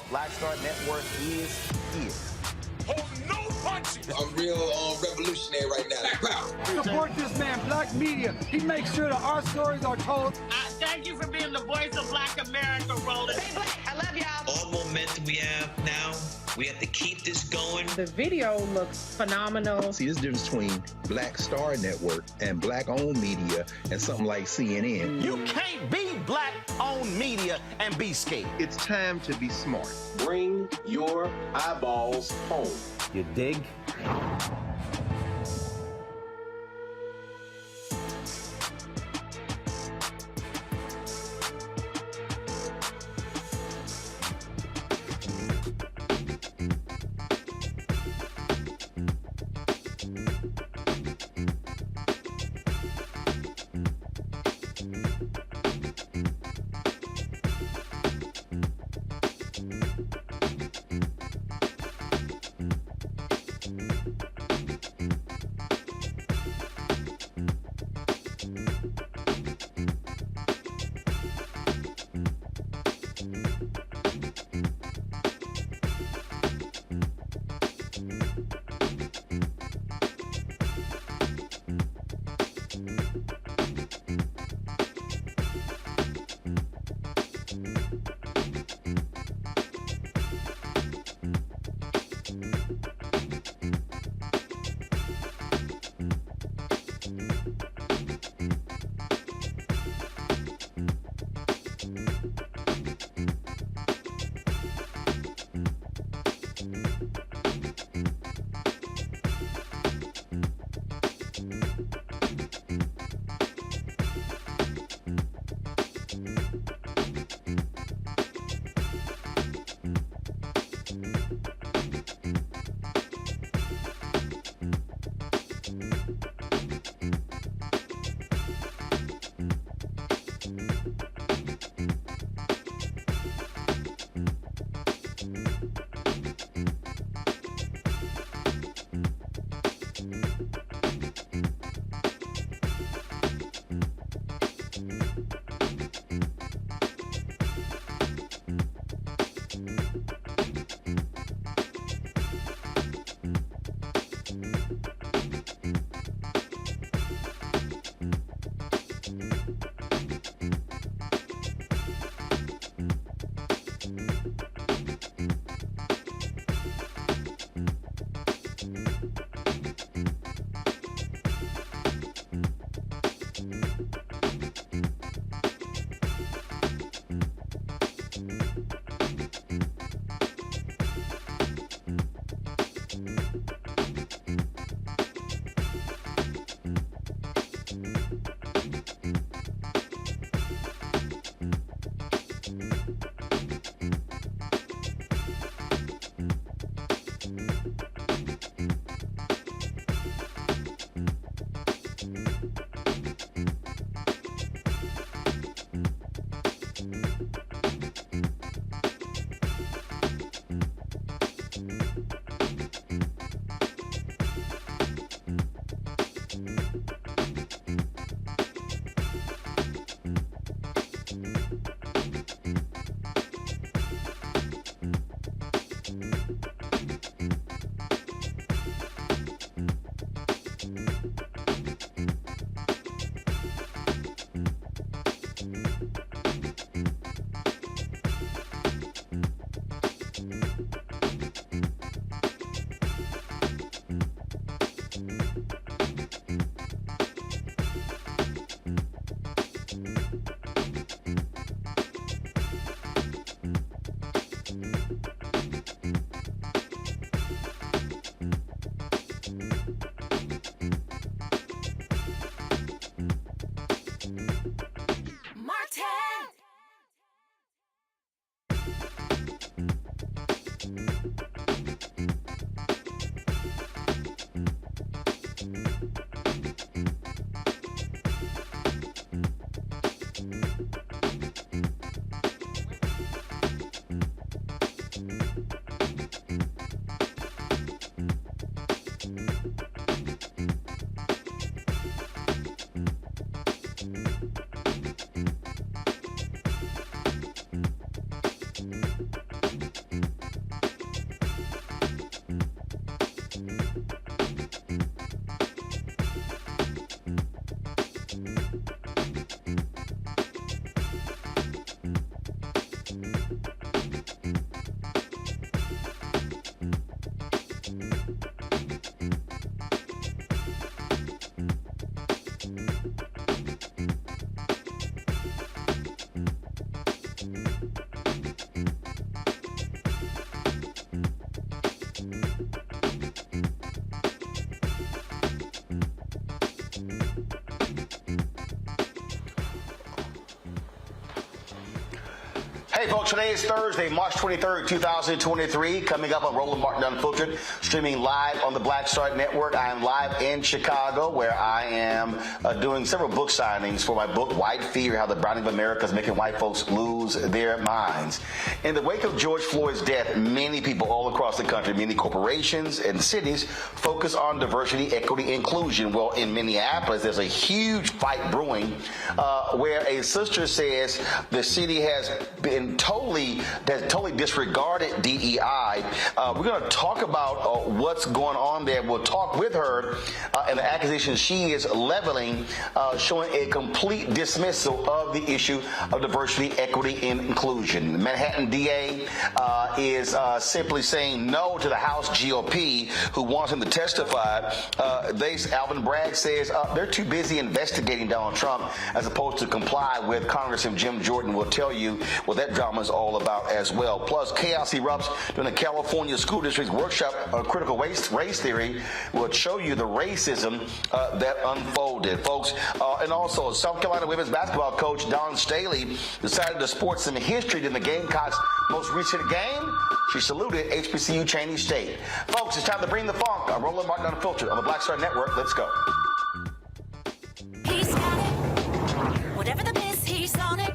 Black Star Network is here. Hold no punches. I'm real revolutionary right now. Support this man, Black Media. He makes sure that our stories are told. Thank you for being the voice of Black America, Roland. Stay black. I love y'all. All momentum we have now, we have to keep this going. The video looks phenomenal. See, there's a difference between Black Star Network and Black-owned media and something like CNN. You can't be Black-owned media and be scared. It's time to be smart. Bring your eyeballs home. You dig? Hey, folks, today is Thursday, March 23rd, 2023. Coming up on Roland Martin Unfiltered, streaming live on the Black Star Network. I am live in Chicago, where I am doing several book signings for my book, White Fear, How the Browning of America is Making White Folks Lose Their Minds. In the wake of George Floyd's death, many people all across the country, many corporations and cities, focus on diversity, equity, inclusion. Well, in Minneapolis, there's a huge fight brewing where a sister says the city has totally disregarded DEI. We're going to talk about what's going on there. We'll talk with her and the accusations she is leveling, showing a complete dismissal of the issue of diversity, equity, and inclusion. The Manhattan DA is simply saying no to the House GOP, who wants him to testify. Alvin Bragg says they're too busy investigating Donald Trump as opposed to comply with. Congressman Jim Jordan will tell you what that drama is all about as well. Plus, chaos erupts during the California School District's workshop on critical race theory. Will show you the racism that unfolded, folks. And also, South Carolina women's basketball coach Dawn Staley decided to sport some history in the Gamecocks' most recent game. She saluted HBCU Cheney State. Folks, it's time to bring the funk. I'm Roland Martin Unfiltered on the Black Star Network. Let's go. He's got it. Whatever the miss, he's on it.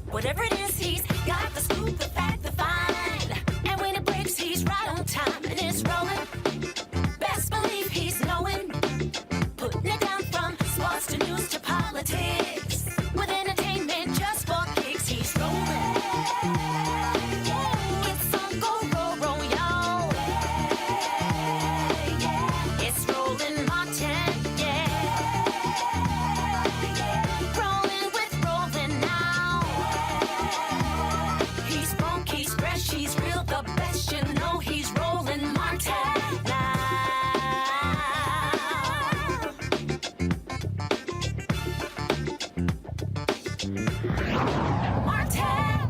Whatever it is, he's got the scoop, the fact, the find. And when it breaks, he's right on time and it's rolling. Best believe he's knowing. Putting it down from sports to news to politics. With entertainment just for kicks, he's rolling. It's on go, roll, y'all. It's Roland Martin, rolling with Roland now. He's funky, he's fresh, he's real, the best, you know he's Roland Martin now. Martin.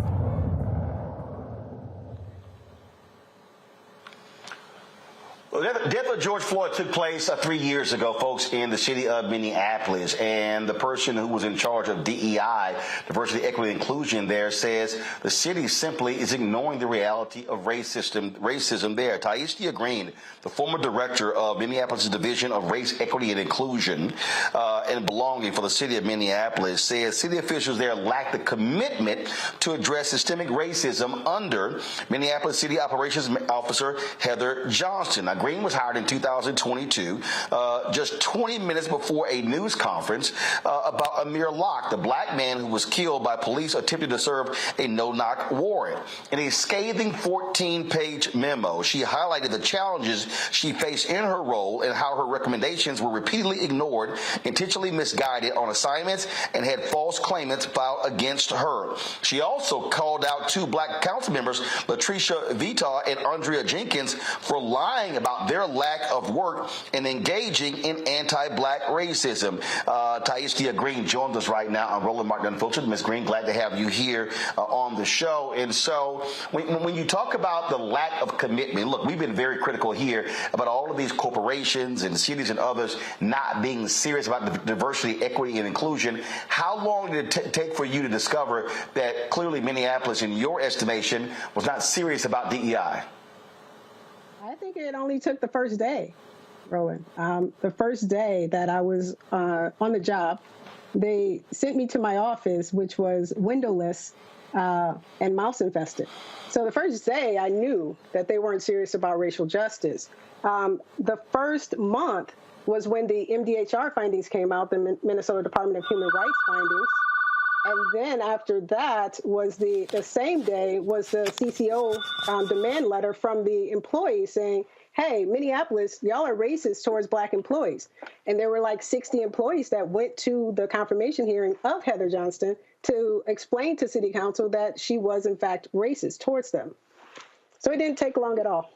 Well, the death of George Floyd took place 3 years ago, folks, in the city of Minneapolis. And the person who was in charge of DEI, diversity, equity, inclusion there, says the city simply is ignoring the reality of racism there. Tyeastia Green, the former director of Minneapolis' Division of Race, Equity, and Inclusion and Belonging for the city of Minneapolis, says city officials there lack the commitment to address systemic racism under Minneapolis City Operations Officer Heather Johnston. Now, Green was hired in 2022, just 20 minutes before a news conference about Amir Locke, the black man who was killed by police attempting to serve a no-knock warrant. In a scathing 14-page memo, she highlighted the challenges she faced in her role and how her recommendations were repeatedly ignored, intentionally misguided on assignments, and had false claimants filed against her. She also called out two black council members, Latricia Vita and Andrea Jenkins, for lying about their lack of work and engaging in anti-black racism. Tyeastia Green joins us right now on Roland Martin Unfiltered. Ms. Green, glad to have you here on the show. And so when you talk about the lack of commitment, look, we've been very critical here about all of these corporations and cities and others not being serious about the diversity, equity, and inclusion. How long did it take for you to discover that clearly Minneapolis, in your estimation, was not serious about DEI? I think it only took the first day, Roland. The first day that I was on the job, they sent me to my office, which was windowless and mouse infested. So the first day I knew that they weren't serious about racial justice. The first month was when the MDHR findings came out, the Minnesota Department of Human Rights findings. And then after that was the same day was the CCO demand letter from the employees saying, hey, Minneapolis, y'all are racist towards black employees. And there were like 60 employees that went to the confirmation hearing of Heather Johnston to explain to city council that she was in fact racist towards them. So it didn't take long at all.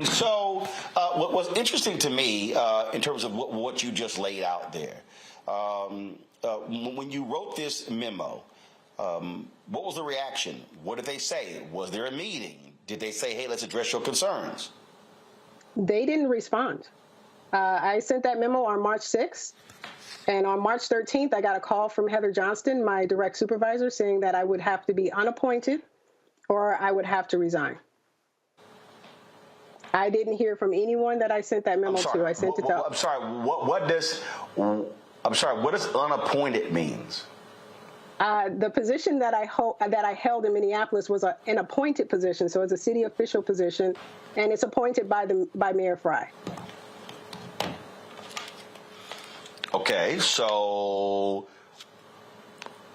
So what was interesting to me in terms of what you just laid out there, when you wrote this memo, what was the reaction? What did they say? Was there a meeting? Did they say, hey, let's address your concerns? They didn't respond. I sent that memo on March 6th. And on March 13th, I got a call from Heather Johnston, my direct supervisor, saying that I would have to be unappointed or I would have to resign. I didn't hear from anyone that I sent that memo to. I sent it to. I'm sorry. What does unappointed means? The position that I held in Minneapolis was an appointed position, so it's a city official position, and it's appointed by Mayor Fry. Okay, so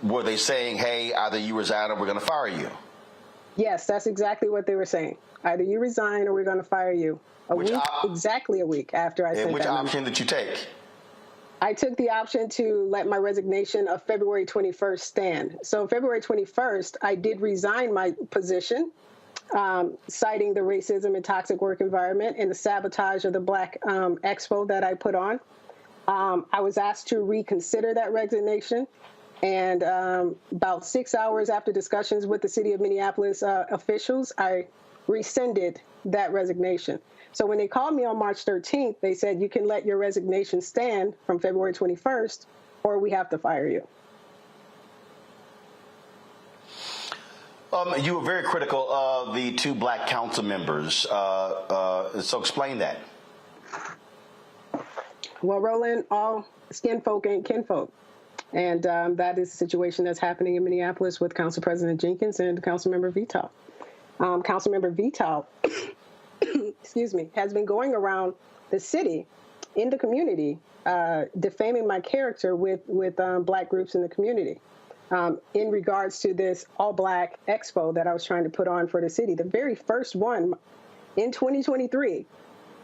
were they saying, hey, either you resign or we're going to fire you? Yes, that's exactly what they were saying. Either you resign or we're going to fire you. Exactly a week after I sent that memo. And which option did you take? I took the option to let my resignation of February 21st stand. So February 21st, I did resign my position, citing the racism and toxic work environment and the sabotage of the Black Expo that I put on. I was asked to reconsider that resignation, and about 6 hours after discussions with the City of Minneapolis officials, I rescinded that resignation. So when they called me on March 13th, they said, you can let your resignation stand from February 21st, or we have to fire you. You were very critical of the two Black council members, so explain that. Well, Roland, all skin folk ain't kinfolk. And that is the situation that's happening in Minneapolis with Council President Jenkins and Councilmember Vital. Councilmember Vital, excuse me, has been going around the city, in the community, defaming my character with Black groups in the community in regards to this all-Black expo that I was trying to put on for the city. The very first one in 2023.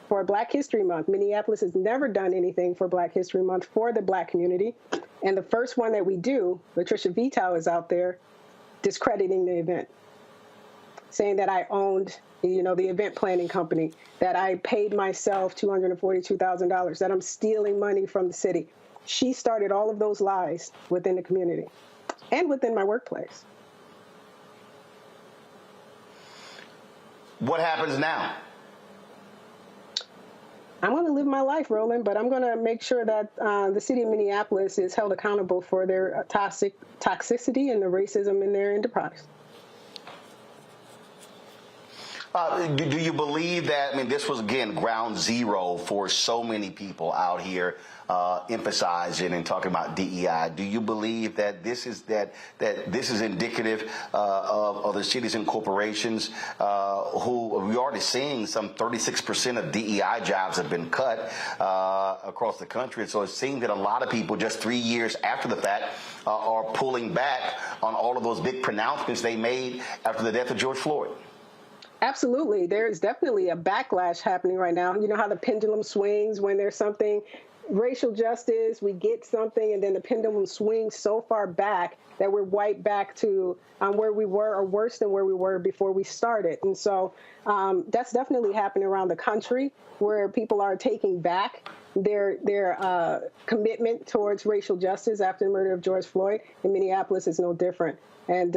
For Black History Month. Minneapolis has never done anything for Black History Month for the Black community. And the first one that we do, Patricia Vital is out there discrediting the event, saying that I owned, the event planning company, that I paid myself $242,000, that I'm stealing money from the city. She started all of those lies within the community and within my workplace. What happens now? I'm going to live my life, Roland, but I'm going to make sure that the city of Minneapolis is held accountable for their toxicity and the racism in their enterprise. Do you believe that, this was, again, ground zero for so many people out here emphasizing and talking about DEI? Do you believe that this is indicative of the cities and corporations who we're already seeing some 36% of DEI jobs have been cut across the country? And so it seems that a lot of people just 3 years after the fact are pulling back on all of those big pronouncements they made after the death of George Floyd. Absolutely. There is definitely a backlash happening right now. You know how the pendulum swings when there's something, racial justice, we get something, and then the pendulum swings so far back that we're right back to where we were, or worse than where we were before we started. And so that's definitely happening around the country, where people are taking back their commitment towards racial justice after the murder of George Floyd. And Minneapolis is no different. And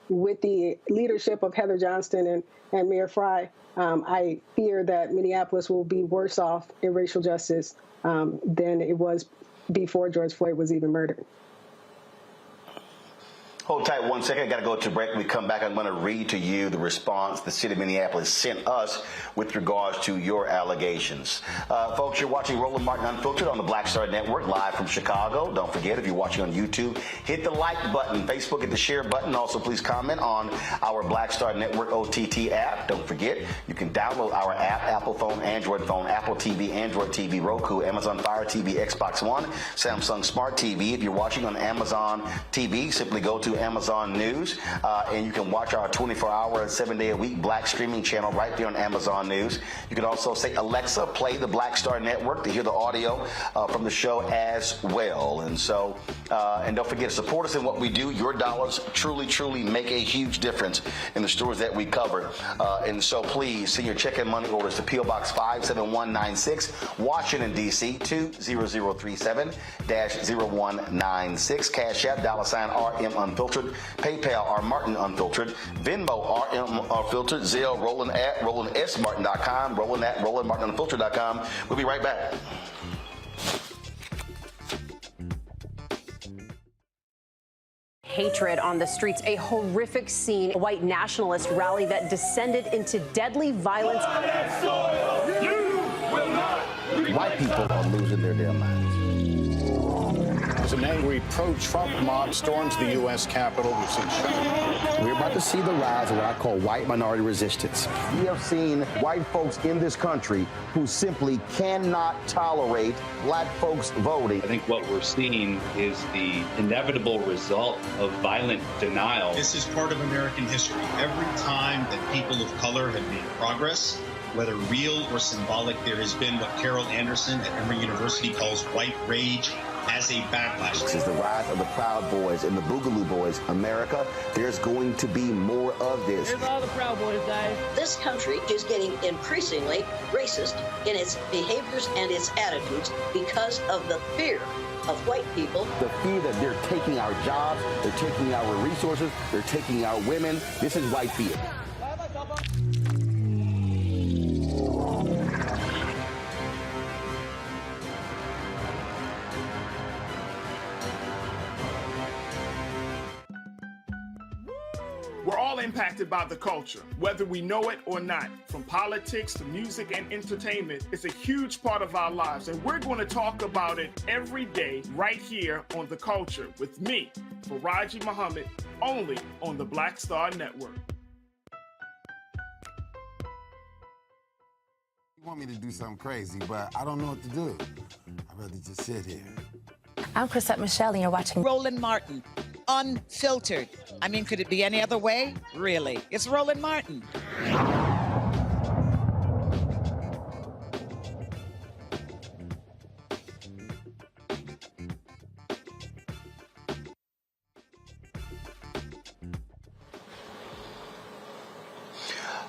with the leadership of Heather Johnston and Mayor Fry, I fear that Minneapolis will be worse off in racial justice than it was before George Floyd was even murdered. Hold tight 1 second. I got to go to break. When we come back, I'm going to read to you the response the city of Minneapolis sent us with regards to your allegations. Folks, you're watching Roland Martin Unfiltered on the Black Star Network, live from Chicago. Don't forget, if you're watching on YouTube, hit the like button. Facebook, hit the share button. Also, please comment on our Black Star Network OTT app. Don't forget, you can download our app, Apple phone, Android phone, Apple TV, Android TV, Roku, Amazon Fire TV, Xbox One, Samsung Smart TV. If you're watching on Amazon TV, simply go to Amazon News, and you can watch our 24-hour, 7-day-a-week Black streaming channel right there on Amazon News. You can also say, Alexa, play the Black Star Network to hear the audio from the show as well. And so, and don't forget to support us in what we do. Your dollars truly, truly make a huge difference in the stories that we cover. And so please send your check and money orders to P.O. Box 57196, Washington, D.C. 20037-0196. Cash App, $ RM Unfiltered. Unfiltered, PayPal R Martin Unfiltered, Venmo RM Unfiltered, Zelle Roland at RolandSMartin.com, Roland at RolandMartinUnfiltered.com. We'll be right back. Hatred on the streets, a horrific scene, a white nationalist rally that descended into deadly violence. White people are losing their damn minds. As an angry pro-Trump mob storms the U.S. Capitol, we've seen shooting. We're about to see the rise of what I call white minority resistance. We have seen white folks in this country who simply cannot tolerate black folks voting. I think what we're seeing is the inevitable result of violent denial. This is part of American history. Every time that people of color have made progress, whether real or symbolic, there has been what Carol Anderson at Emory University calls white rage as a backlash. This is the rise of the Proud Boys and the Boogaloo Boys. America, there's going to be more of this. Here's all the Proud Boys, guys. This country is getting increasingly racist in its behaviors and its attitudes because of the fear of white people. The fear that they're taking our jobs, they're taking our resources, they're taking our women. This is white fear. We're all impacted by the culture, whether we know it or not. From politics to music and entertainment, it's a huge part of our lives, and we're going to talk about it every day right here on The Culture with me, Faraji Muhammad, only on the Black Star Network. You want me to do something crazy, but I don't know what to do. I'd rather just sit here. I'm Chrisette Michelle, and you're watching Roland Martin, Unfiltered. I mean, could it be any other way? Really? It's Roland Martin.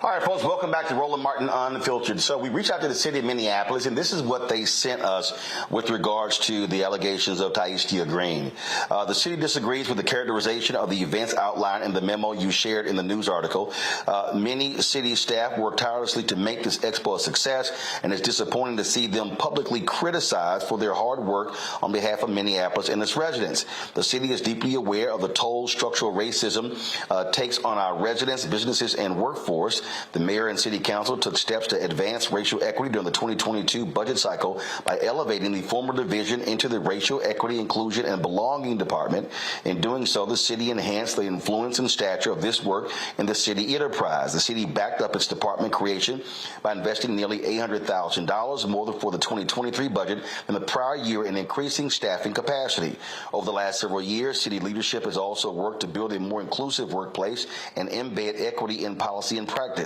All right, folks, welcome back to Roland Martin Unfiltered. So we reached out to the City of Minneapolis, and this is what they sent us with regards to the allegations of Tyeastia Green. The city disagrees with the characterization of the events outlined in the memo you shared in the news article. Many city staff worked tirelessly to make this expo a success, and it's disappointing to see them publicly criticized for their hard work on behalf of Minneapolis and its residents. The city is deeply aware of the toll structural racism takes on our residents, businesses, and workforce. The mayor and city council took steps to advance racial equity during the 2022 budget cycle by elevating the former division into the Racial Equity, Inclusion, and Belonging Department. In doing so, the city enhanced the influence and stature of this work in the city enterprise. The city backed up its department creation by investing nearly $800,000 more than for the 2023 budget than the prior year in increasing staffing capacity. Over the last several years, city leadership has also worked to build a more inclusive workplace and embed equity in policy and practice.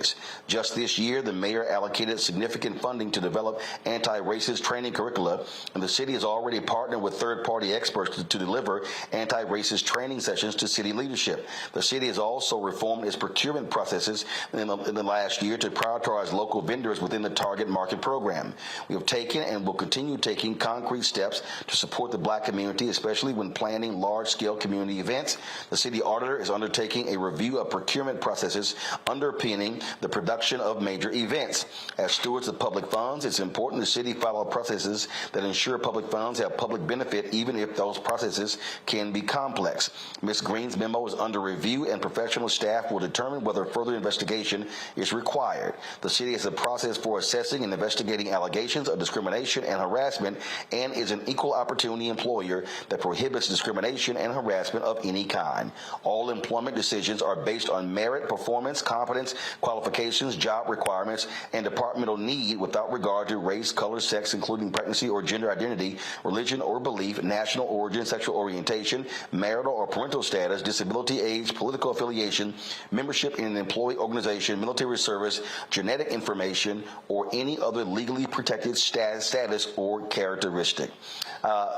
Just this year, the mayor allocated significant funding to develop anti-racist training curricula, and the city has already partnered with third-party experts to deliver anti-racist training sessions to city leadership. The city has also reformed its procurement processes in the last year to prioritize local vendors within the target market program. We have taken and will continue taking concrete steps to support the black community, especially when planning large-scale community events. The city auditor is undertaking a review of procurement processes underpinning the production of major events. As stewards of public funds, it's important the city follow processes that ensure public funds have public benefit, even if those processes can be complex. Ms. Green's memo is under review, and professional staff will determine whether further investigation is required. The city has a process for assessing and investigating allegations of discrimination and harassment, and is an equal opportunity employer that prohibits discrimination and harassment of any kind. All employment decisions are based on merit, performance, competence, qualifications, job requirements, and departmental need without regard to race, color, sex, including pregnancy or gender identity, religion or belief, national origin, sexual orientation, marital or parental status, disability, age, political affiliation, membership in an employee organization, military service, genetic information, or any other legally protected status or characteristic.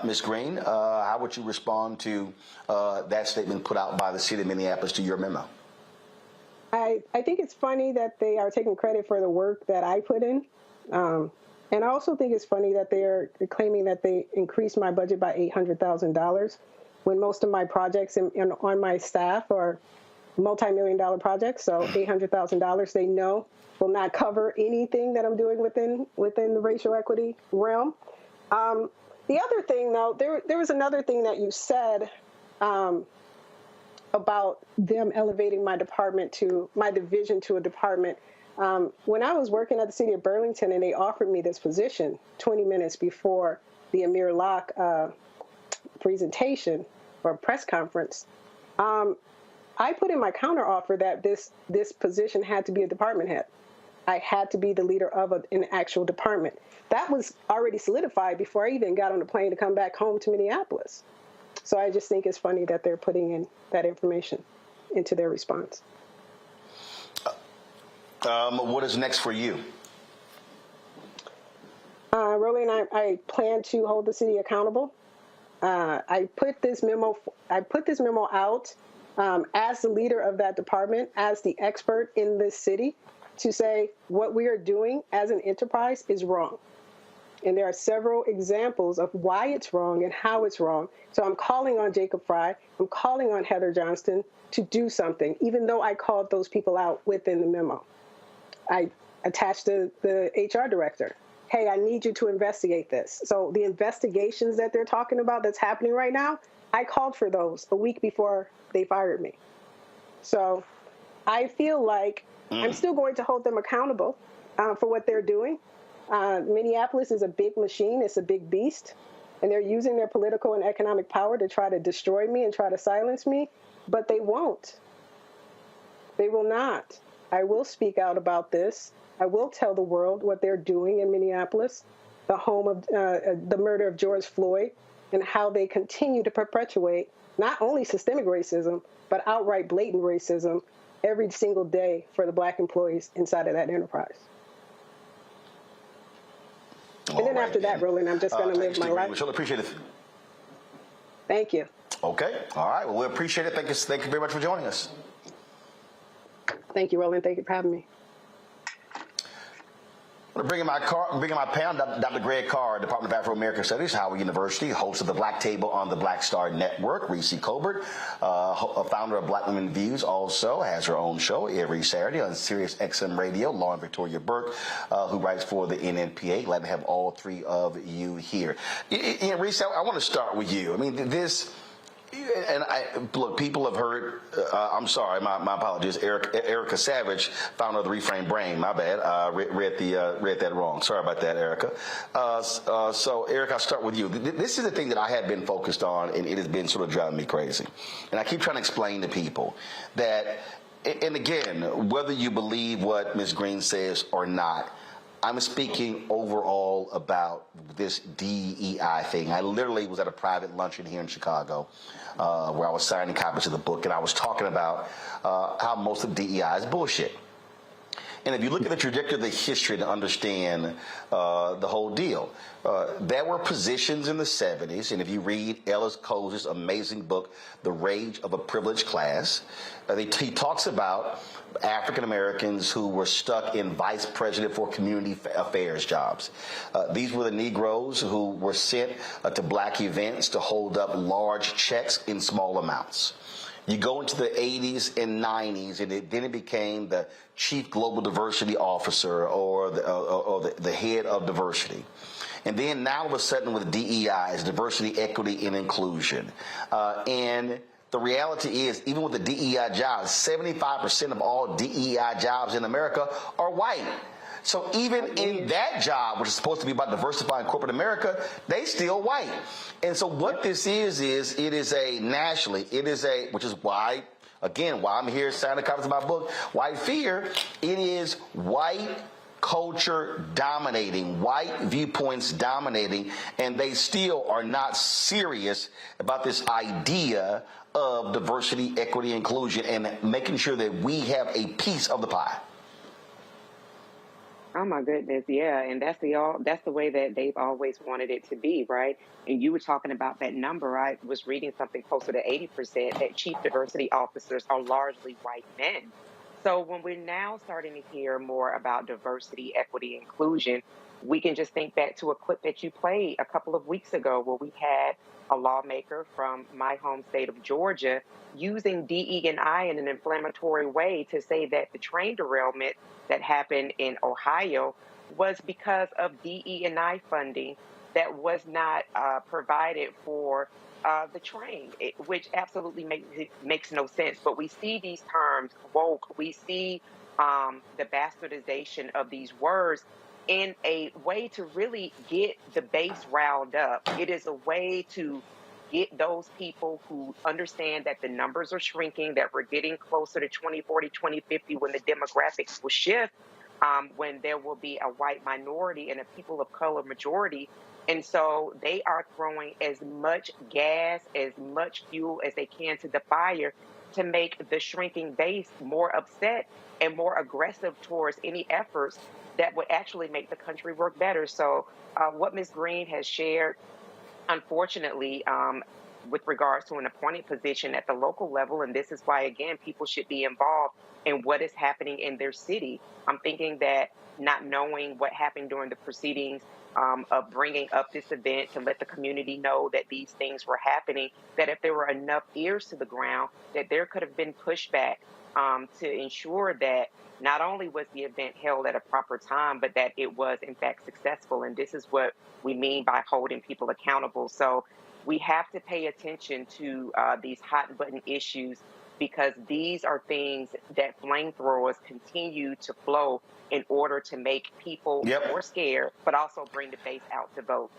Ms. Green, how would you respond to that statement put out by the city of Minneapolis to your memo? I think it's funny that they are taking credit for the work that I put in. And I also think it's funny that they're claiming that they increased my budget by $800,000. when most of my projects on my staff are multi-million-dollar projects, so $800,000 they know will not cover anything that I'm doing within the racial equity realm. The other thing, though, there was another thing that you said about them elevating my division to a department. When I was working at the City of Burlington and they offered me this position 20 minutes before the Amir Locke presentation or press conference, I put in my counteroffer that this position had to be a department head. I had to be the leader of an actual department. That was already solidified before I even got on the plane to come back home to Minneapolis. So I just think it's funny that they're putting in that information into their response. What is next for you? Roland, I plan to hold the city accountable. I put this memo out as the leader of that department, as the expert in this city, to say what we are doing as an enterprise is wrong. And there are several examples of why it's wrong and how it's wrong. So I'm calling on Jacob Fry, I'm calling on Heather Johnston to do something, even though I called those people out within the memo. I attached the HR director. Hey, I need you to investigate this. So the investigations that they're talking about that's happening right now, I called for those a week before they fired me. So I feel like I'm still going to hold them accountable for what they're doing. Minneapolis is a big machine. It's a big beast. And they're using their political and economic power to try to destroy me and try to silence me. But they won't. They will not. I will speak out about this. I will tell the world what they're doing in Minneapolis, the home of the murder of George Floyd, and how they continue to perpetuate not only systemic racism, but outright blatant racism every single day for the Black employees inside of that enterprise. And then after that, Roland, I'm just going to live my life. Michelle, appreciate it. Thank you. Okay. All right. Well, we appreciate it. Thank you very much for joining us. Thank you, Roland. Thank you for having me. I'm bringing my panel, Dr. Greg Carr, Department of Afro-American Studies, Howard University, host of the Black Table on the Black Star Network. Reese Colbert, founder of Black Women Views, also has her own show every Saturday on Sirius XM Radio. Lauren Victoria Burke, who writes for the NNPA. Glad to have all three of you here. Reese, I want to start with you. I mean, this. And look, people have heard, I'm sorry, my apologies, Erica Savage, founder of the Reframe Brain, my bad, read that wrong. Sorry about that, Erica. So, Eric, I'll start with you. This is the thing that I had been focused on, and it has been sort of driving me crazy. And I keep trying to explain to people that, and again, whether you believe what Ms. Green says or not, I'm speaking overall about this DEI thing. I literally was at a private luncheon here in Chicago where I was signing copies of the book, and I was talking about how most of DEI is bullshit. And if you look at the trajectory of the history to understand the whole deal, there were positions in the 70s, and if you read Ellis Cose's amazing book, The Rage of a Privileged Class, he talks about African Americans who were stuck in vice president for community affairs jobs. These were the Negroes who were sent to black events to hold up large checks in small amounts. You go into the 80s and 90s, and then it became the chief global diversity officer or the head of diversity. And then now all of a sudden with DEI is diversity, equity, and inclusion. And the reality is, even with the DEI jobs, 75% of all DEI jobs in America are white. So even in that job, which is supposed to be about diversifying corporate America, they still white. And so what this is it is a nationally, which is why, again, why I'm here signing copies of my book, White Fear. It is white culture dominating, white viewpoints dominating, and they still are not serious about this idea of diversity, equity, inclusion, and making sure that we have a piece of the pie. Oh my goodness, yeah, and that's the way that they've always wanted it to be, right? And you were talking about that number. I was reading something closer to 80% that chief diversity officers are largely white men. So when we're now starting to hear more about diversity, equity, inclusion, we can just think back to a clip that you played a couple of weeks ago where we had a lawmaker from my home state of Georgia, using DE&I in an inflammatory way to say that the train derailment that happened in Ohio was because of DE&I funding that was not provided for the train, which absolutely makes no sense. But we see these terms, woke, we see the bastardization of these words in a way to really get the base riled up. It is a way to get those people who understand that the numbers are shrinking, that we're getting closer to 2040, 2050 when the demographics will shift, when there will be a white minority and a people of color majority. And so they are throwing as much gas, as much fuel as they can to the fire to make the shrinking base more upset and more aggressive towards any efforts that would actually make the country work better. So what Ms. Green has shared, unfortunately, with regards to an appointed position at the local level, and this is why, again, people should be involved in what is happening in their city. I'm thinking that not knowing what happened during the proceedings of bringing up this event to let the community know that these things were happening, that if there were enough ears to the ground, that there could have been pushback to ensure that not only was the event held at a proper time, but that it was, in fact, successful. And this is what we mean by holding people accountable. So we have to pay attention to these hot button issues, because these are things that flamethrowers continue to flow in order to make people more scared, but also bring the base out to vote.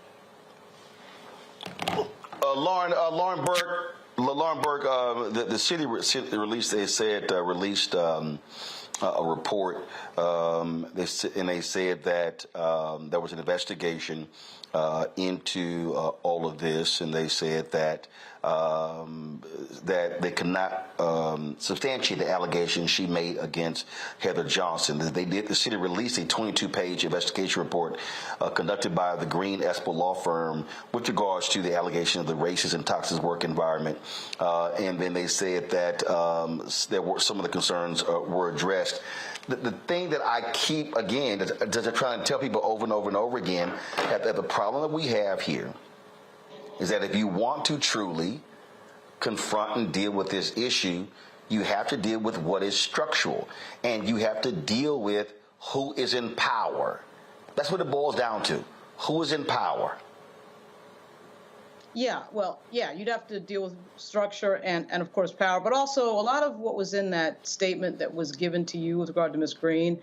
Lauren Burke, the city released, they said, released a report, and they said that there was an investigation into all of this, and they said that that they cannot substantiate the allegations she made against Heather Johnston. The city released a 22-page investigation report conducted by the Green Espel law firm with regards to the allegation of the racist and toxic work environment. And then they said that there were some of the concerns were addressed. The thing that I keep, again, just trying to tell people over and over and over again, that the problem that we have here is that if you want to truly confront and deal with this issue, you have to deal with what is structural, and you have to deal with who is in power. That's what it boils down to. Who is in power? Yeah, well, yeah, you'd have to deal with structure and of course, power, but also a lot of what was in that statement that was given to you with regard to Ms. Green,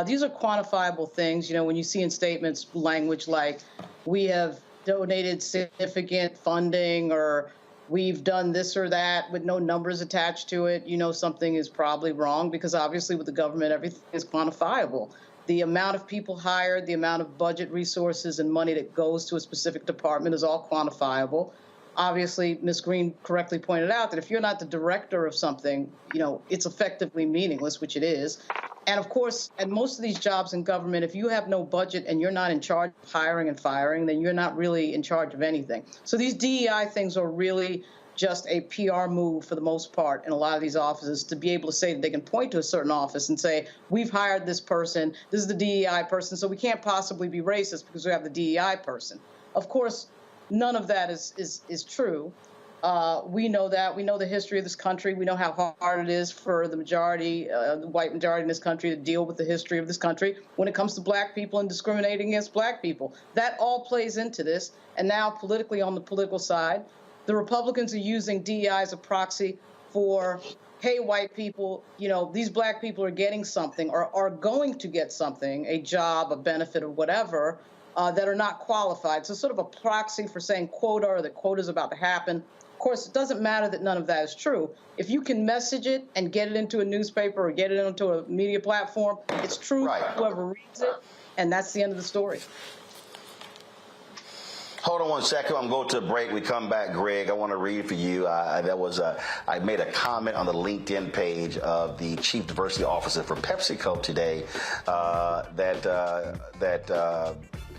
these are quantifiable things. You know, when you see in statements language like, we have donated significant funding, or we've done this or that with no numbers attached to it, you know something is probably wrong, because obviously with the government, everything is quantifiable. The amount of people hired, the amount of budget resources and money that goes to a specific department is all quantifiable. Obviously, Ms. Green correctly pointed out that if you're not the director of something, you know, it's effectively meaningless, which it is. And of course, at most of these jobs in government, if you have no budget and you're not in charge of hiring and firing, then you're not really in charge of anything. So these DEI things are really just a PR move for the most part in a lot of these offices, to be able to say that they can point to a certain office and say, we've hired this person, this is the DEI person, so we can't possibly be racist because we have the DEI person. Of course, none of that is true. We know that. We know the history of this country. We know how hard it is for the majority, the white majority in this country, to deal with the history of this country when it comes to black people and discriminating against black people. That all plays into this. And now politically, on the political side, the Republicans are using DEI as a proxy for, hey, white people, you know, these black people are getting something, or are going to get something, a job, a benefit, or whatever, that are not qualified. So sort of a proxy for saying quota, or that quota is about to happen. Of course, it doesn't matter that none of that is true. If you can message it and get it into a newspaper or get it into a media platform, it's true for whoever reads it, and that's the end of the story. Hold on one second. I'm going to a break. We come back, Greg. I want to read for you. I made a comment on the LinkedIn page of the Chief Diversity Officer for PepsiCo today that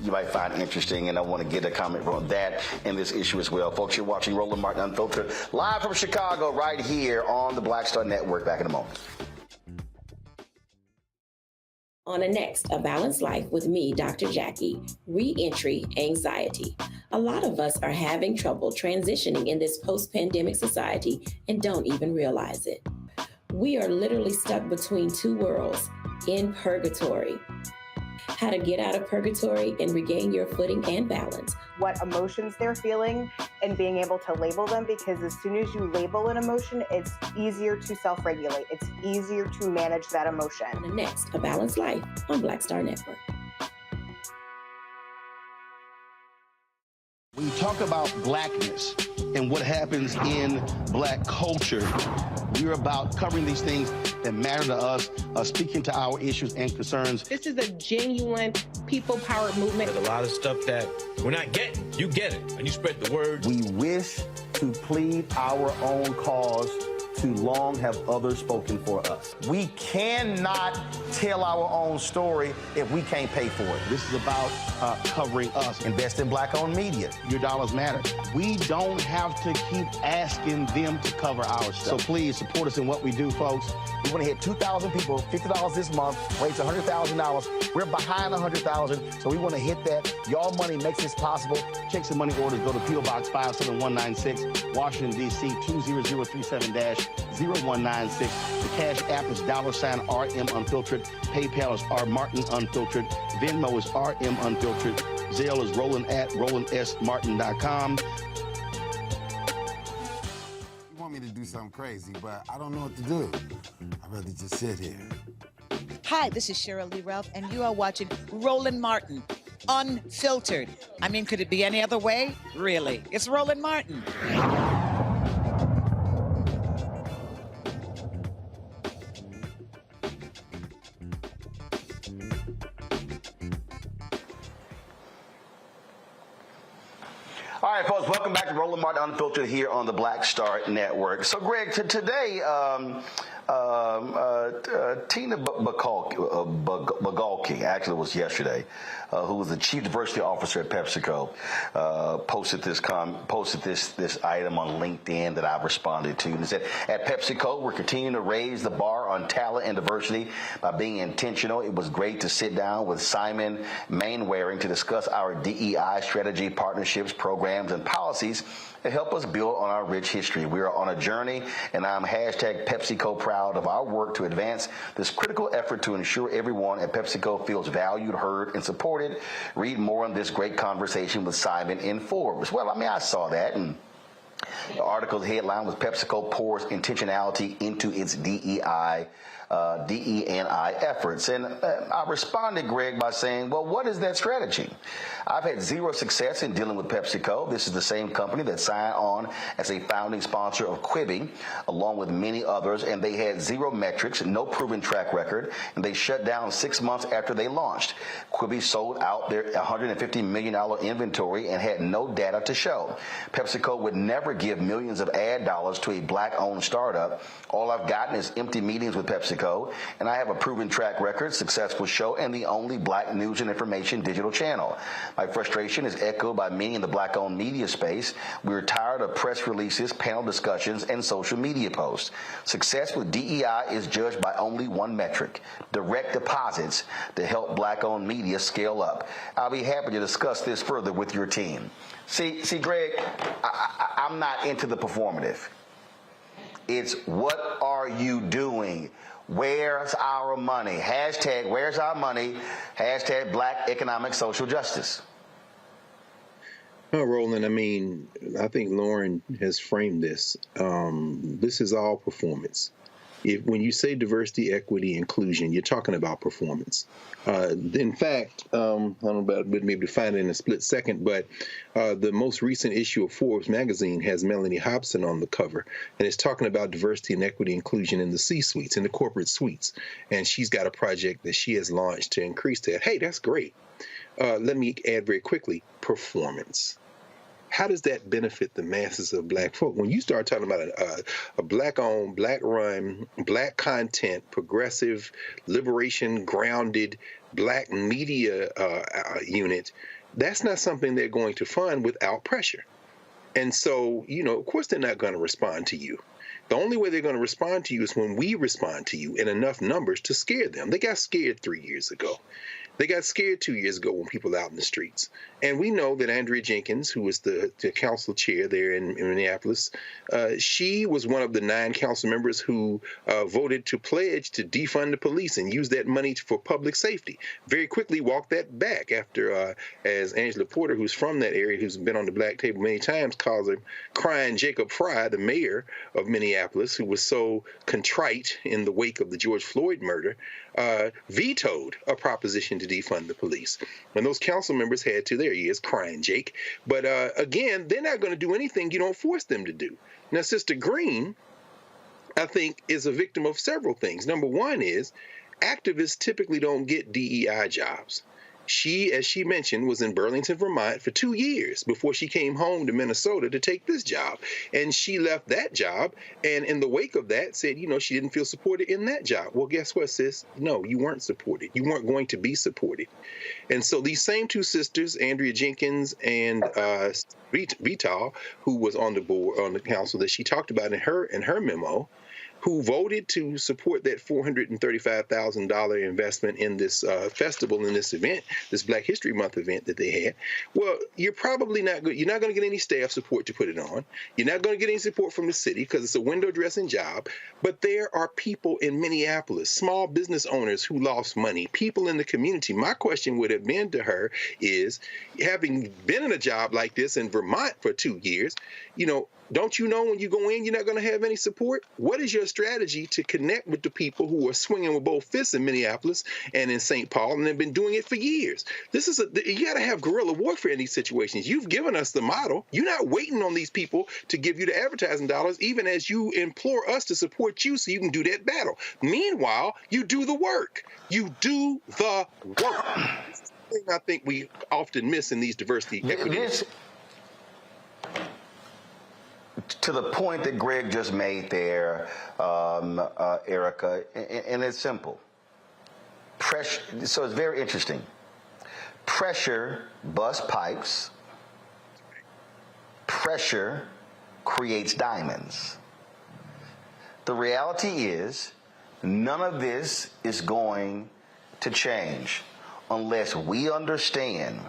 you might find interesting, and I want to get a comment from that and this issue as well. Folks, you're watching Roland Martin Unfiltered, live from Chicago, right here on the Black Star Network. Back in a moment. On the next A Balanced Life with me, Dr. Jackie, re-entry anxiety. A lot of us are having trouble transitioning in this post-pandemic society and don't even realize it. We are literally stuck between two worlds, in purgatory. How to get out of purgatory and regain your footing and balance. What emotions they're feeling and being able to label them, because as soon as you label an emotion, it's easier to self-regulate. It's easier to manage that emotion. On the next A Balanced Life on Black Star Network. When you talk about blackness and what happens in black culture, we're about covering these things that matter to us, speaking to our issues and concerns. This is a genuine people-powered movement. There's a lot of stuff that we're not getting. You get it, and you spread the word. We wish to plead our own cause. Too long have others spoken for us. We cannot tell our own story if we can't pay for it. This is about covering us. Invest in black-owned media. Your dollars matter. We don't have to keep asking them to cover our stuff. So please support us in what we do, folks. We want to hit 2,000 people, $50 this month, raise $100,000. We're behind 100,000, so we want to hit that. Y'all money makes this possible. Check some money orders. Go to P.O. Box 57196, Washington, D.C. 20037-0196. The Cash App is $RM Unfiltered. PayPal is R Martin Unfiltered. Venmo is RM Unfiltered. Zelle is Roland at RolandSMartin.com. You want me to do something crazy, but I don't know what to do. I'd rather just sit here. Hi, this is Cheryl Lee Ralph, and you are watching Roland Martin, Unfiltered. I mean, could it be any other way? Really? It's Roland Martin. All right, folks, welcome back to Roland Martin Unfiltered here on the Black Star Network. So, Greg, today, Tina Bagalki, actually it was yesterday, who was the chief diversity officer at PepsiCo, posted this item on LinkedIn that I've responded to. And it said, at PepsiCo, we're continuing to raise the bar on talent and diversity by being intentional. It was great to sit down with Simon Mainwaring to discuss our DEI strategy, partnerships, programs, and policies that help us build on our rich history. We are on a journey, and I'm hashtag PepsiCo proud of our work to advance this critical effort to ensure everyone at PepsiCo feels valued, heard, and supported. Read more on this great conversation with Simon in Forbes. Well, I mean, I saw that, and the article's headline was PepsiCo pours intentionality into its DEI efforts. And I responded, Greg, by saying, well, what is that strategy? I've had zero success in dealing with PepsiCo. This is the same company that signed on as a founding sponsor of Quibi, along with many others, and they had zero metrics, no proven track record, and they shut down 6 months after they launched. Quibi sold out their $150 million inventory and had no data to show. PepsiCo would never give millions of ad dollars to a black-owned startup. All I've gotten is empty meetings with PepsiCo, and I have a proven track record, successful show, and the only black news and information digital channel. My frustration is echoed by many in the black-owned media space. We're tired of press releases, panel discussions, and social media posts. Success with DEI is judged by only one metric: direct deposits to help black-owned media scale up. I'll be happy to discuss this further with your team. See, Greg, I'm not into the performative. It's what are you doing? Where's our money? Hashtag where's our money? Hashtag black economic social justice. Well, Roland, I mean, I think Lauren has framed this. This is all performance. When you say diversity, equity, inclusion, you're talking about performance. In fact, I don't know about maybe to find it in a split second, but the most recent issue of Forbes magazine has Melanie Hobson on the cover, and it's talking about diversity and equity inclusion in the C-suites, in the corporate suites. And she's got a project that she has launched to increase that. Hey, that's great. Let me add very quickly, performance. How does that benefit the masses of black folk? When you start talking about a black-owned, black-run, black content, progressive, liberation, grounded, black media unit, that's not something they're going to fund without pressure. And so, of course they're not going to respond to you. The only way they're going to respond to you is when we respond to you in enough numbers to scare them. They got scared 3 years ago. They got scared 2 years ago when people were out in the streets. And we know that Andrea Jenkins, who was the council chair there in Minneapolis, she was one of the 9 council members who voted to pledge to defund the police and use that money for public safety. Very quickly walked that back after, as Angela Porter, who's from that area, who's been on the Black Table many times, calls him crying Jacob Fry, the mayor of Minneapolis, who was so contrite in the wake of the George Floyd murder, vetoed a proposition to defund the police. And those council members had to, there he is, crying Jake. But again, they're not going to do anything you don't force them to do. Now, Sister Green, I think, is a victim of several things. Number one is activists typically don't get DEI jobs. She, as she mentioned, was in Burlington, Vermont for 2 years before she came home to Minnesota to take this job. And she left that job, and in the wake of that said, you know, she didn't feel supported in that job. Well, guess what, sis? No, you weren't supported. You weren't going to be supported. And so these same 2 sisters, Andrea Jenkins and Vital, who was on the board, on the council that she talked about in her memo, who voted to support that $435,000 investment in this festival, in this event, this Black History Month event that they had. Well, you're probably not good. You're not going to get any staff support to put it on. You're not going to get any support from the city because it's a window dressing job. But there are people in Minneapolis, small business owners who lost money, people in the community. My question would have been to her is, having been in a job like this in Vermont for 2 years, you know, don't you know when you go in, you're not going to have any support? What is your strategy to connect with the people who are swinging with both fists in Minneapolis and in St. Paul and have been doing it for years? This is you got to have guerrilla warfare in these situations. You've given us the model. You're not waiting on these people to give you the advertising dollars, even as you implore us to support you so you can do that battle. Meanwhile, you do the work. You do the work. This is the thing I think we often miss in these diversity equity. To the point that Greg just made there, Erica, and it's simple. Pressure. So it's very interesting. Pressure busts pipes. Pressure creates diamonds. The reality is, none of this is going to change unless we understand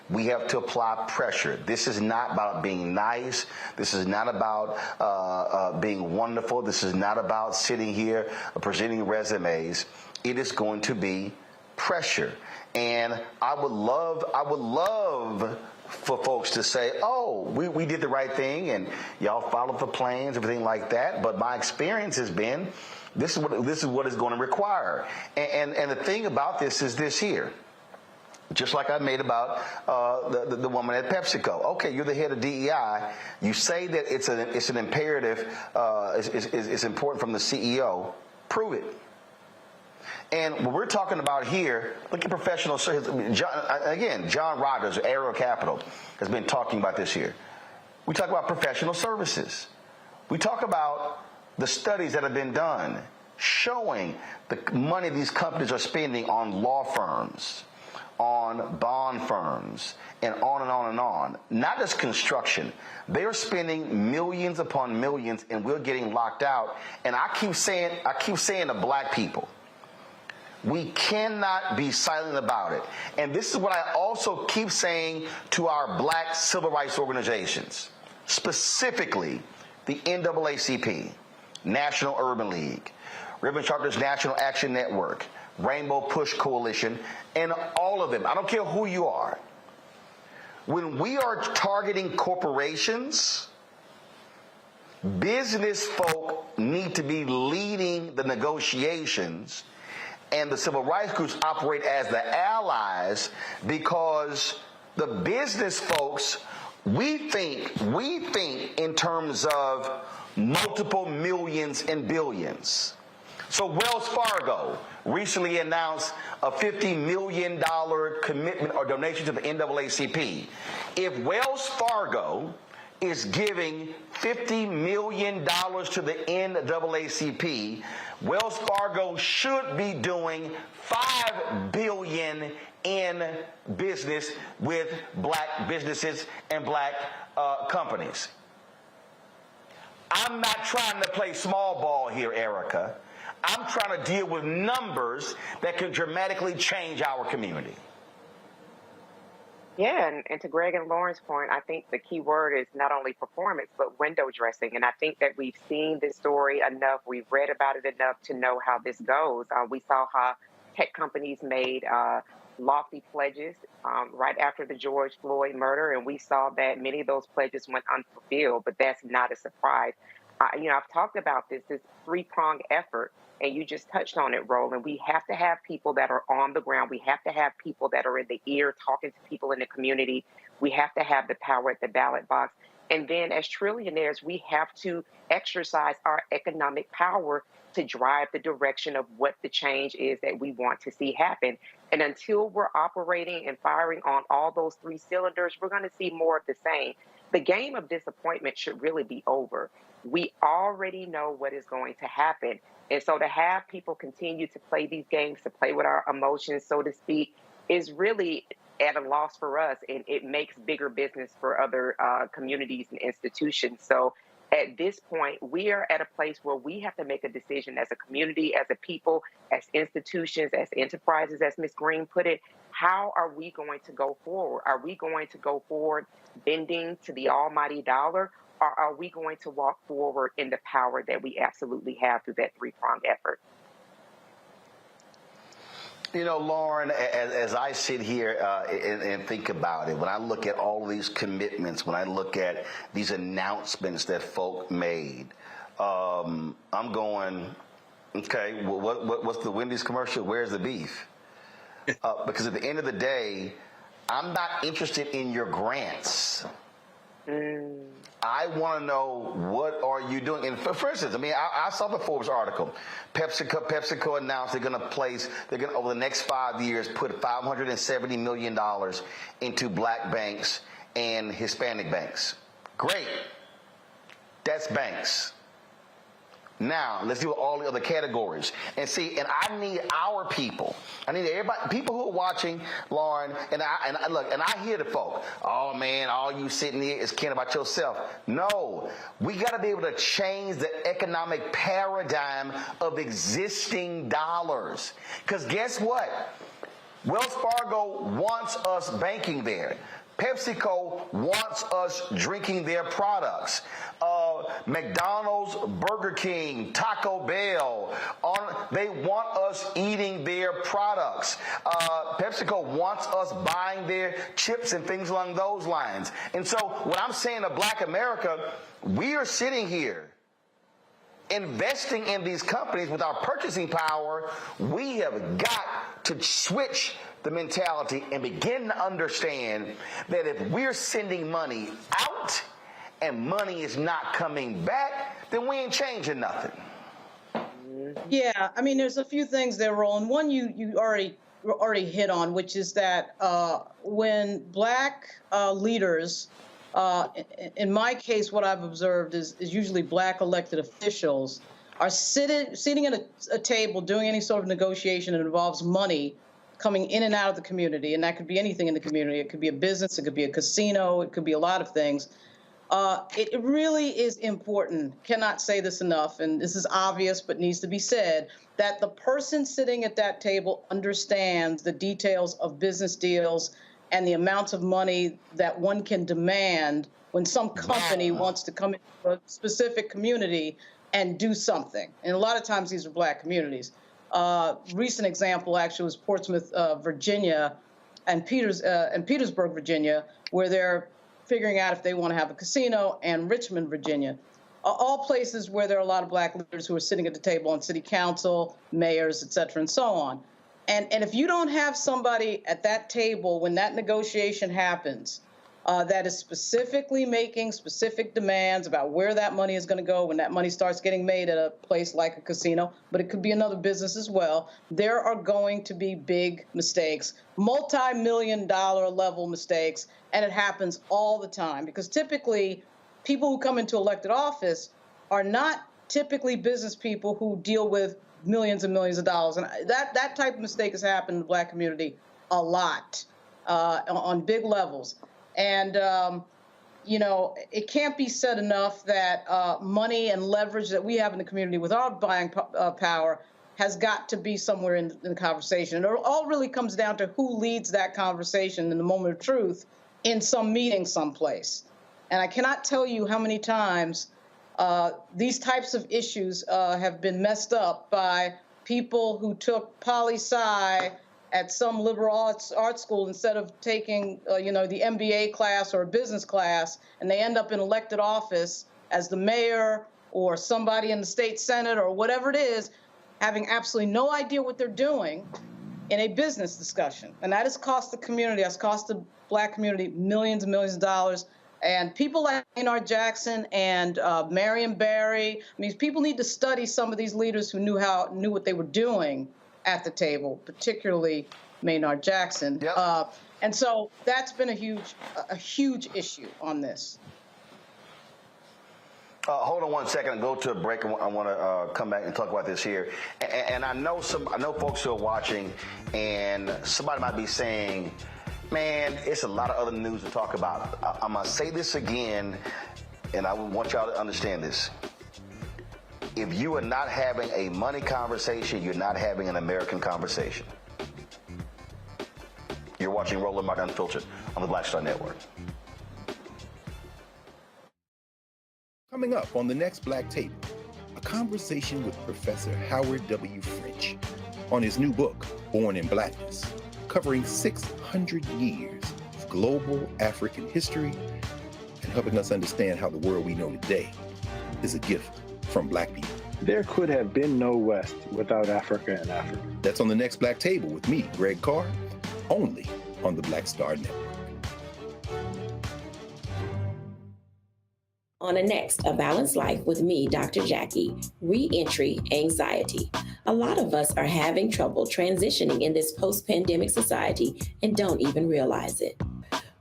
we have to apply pressure. This is not about being nice. This is not about being wonderful. This is not about sitting here presenting resumes. It is going to be pressure. And I would love for folks to say, oh, we did the right thing and y'all followed the plans, everything like that. But my experience has been, this is what it's going to require. And the thing about this is this here. Just like I made about the woman at PepsiCo. Okay, you're the head of DEI. You say that it's an imperative. It's important from the CEO. Prove it. And what we're talking about here, look at professional services. John Rogers, Arrow Capital, has been talking about this here. We talk about professional services. We talk about the studies that have been done showing the money these companies are spending on law firms, on bond firms, and on and on and on. Not just construction. They're spending millions upon millions, and we're getting locked out. And I keep saying to black people, we cannot be silent about it. And this is what I also keep saying to our black civil rights organizations, specifically the NAACP, National Urban League, Ribbon Sharpton's National Action Network, Rainbow Push Coalition, and all of them. I don't care who you are. When we are targeting corporations, business folk need to be leading the negotiations, and the civil rights groups operate as the allies, because the business folks, we think in terms of multiple millions and billions. So Wells Fargo recently announced a $50 million commitment or donation to the NAACP. If Wells Fargo is giving $50 million to the NAACP, Wells Fargo should be doing $5 billion in business with black businesses and black companies. I'm not trying to play small ball here, Erica. I'm trying to deal with numbers that can dramatically change our community. Yeah, and to Greg and Lauren's point, I think the key word is not only performance, but window dressing. And I think that we've seen this story enough, we've read about it enough to know how this goes. We saw how tech companies made lofty pledges right after the George Floyd murder, and we saw that many of those pledges went unfulfilled, but that's not a surprise. I've talked about this three-pronged effort, and you just touched on it, Roland. We have to have people that are on the ground. We have to have people that are in the ear talking to people in the community. We have to have the power at the ballot box. And then as trillionaires, we have to exercise our economic power to drive the direction of what the change is that we want to see happen. And until we're operating and firing on all those three cylinders, we're going to see more of the same. The game of disappointment should really be over. We already know what is going to happen. And so to have people continue to play these games, to play with our emotions, so to speak, is really at a loss for us, and it makes bigger business for other communities and institutions. So at this point, we are at a place where we have to make a decision as a community, as a people, as institutions, as enterprises, as Ms. Green put it. How are we going to go forward? Are we going to go forward bending to the almighty dollar, or are we going to walk forward in the power that we absolutely have through that three-pronged effort? You know, Lauren, as I sit here and think about it, when I look at all of these commitments, when I look at these announcements that folk made, I'm going, okay, well, what's the Wendy's commercial? Where's the beef? Because at the end of the day, I'm not interested in your grants. I want to know, what are you doing? And for instance, I mean, I saw the Forbes article. PepsiCo announced they're going to, over the next 5 years, put $570 million into black banks and Hispanic banks. Great. That's banks. Now, let's do all the other categories. And see, and I need our people. I need everybody, people who are watching, Lauren, and I hear the folk. Oh, man, all you sitting here is caring about yourself. No, we got to be able to change the economic paradigm of existing dollars. Because guess what? Wells Fargo wants us banking there. PepsiCo wants us drinking their products. McDonald's, Burger King, Taco Bell, they want us eating their products. PepsiCo wants us buying their chips and things along those lines. And so what I'm saying to Black America, we are sitting here investing in these companies with our purchasing power. We have got to switch the mentality and begin to understand that if we're sending money out and money is not coming back, then we ain't changing nothing. Yeah, I mean, there's a few things there, Roland. One you already hit on, which is that when black leaders, in my case, what I've observed is usually black elected officials are sitting at a table doing any sort of negotiation that involves money coming in and out of the community, and that could be anything in the community. It could be a business, it could be a casino, it could be a lot of things. It really is important, cannot say this enough, and this is obvious but needs to be said, that the person sitting at that table understands the details of business deals and the amounts of money that one can demand when some company wants to come into a specific community and do something. And a lot of times these are black communities. Recent example actually was Portsmouth, Virginia, and Petersburg, Virginia, where they're figuring out if they want to have a casino, and Richmond, Virginia, all places where there are a lot of black leaders who are sitting at the table on city council, mayors, et cetera, and so on. And if you don't have somebody at that table when that negotiation happens that is specifically making specific demands about where that money is going to go when that money starts getting made at a place like a casino, but it could be another business as well, there are going to be big mistakes, multi-million-dollar level mistakes, and it happens all the time because typically people who come into elected office are not typically business people who deal with millions and millions of dollars. And that type of mistake has happened in the black community a lot on big levels. And you know, it can't be said enough that money and leverage that we have in the community with our buying power has got to be somewhere in the conversation. It all really comes down to who leads that conversation in the moment of truth in some meeting someplace. And I cannot tell you how many times these types of issues have been messed up by people who took poli-sci at some liberal arts school instead of taking, you know, the MBA class or a business class, and they end up in elected office as the mayor or somebody in the state senate or whatever it is, having absolutely no idea what they're doing in a business discussion. And that has cost the community, that's cost the Black community millions and millions of dollars. And people like Maynard Jackson and Marion Barry, I mean, people need to study some of these leaders who knew what they were doing at the table, particularly Maynard Jackson. Yep. And so that's been a huge issue on this. Hold on 1 second and go to a break. I want to come back and talk about this here. And I know folks who are watching, and somebody might be saying, man, it's a lot of other news to talk about. I'm going to say this again, and I want y'all to understand this. If you are not having a money conversation, you're not having an American conversation. You're watching Roland Martin Unfiltered on the Black Star Network. Coming up on the next Black Table, a conversation with Professor Howard W. French on his new book, Born in Blackness, covering 600 years of global African history and helping us understand how the world we know today is a gift from Black people. There could have been no West without Africa and Africa. That's on the next Black Table with me, Greg Carr, only on the Black Star Network. On the next, A Balanced Life with me, Dr. Jackie, Re-entry Anxiety. A lot of us are having trouble transitioning in this post-pandemic society and don't even realize it.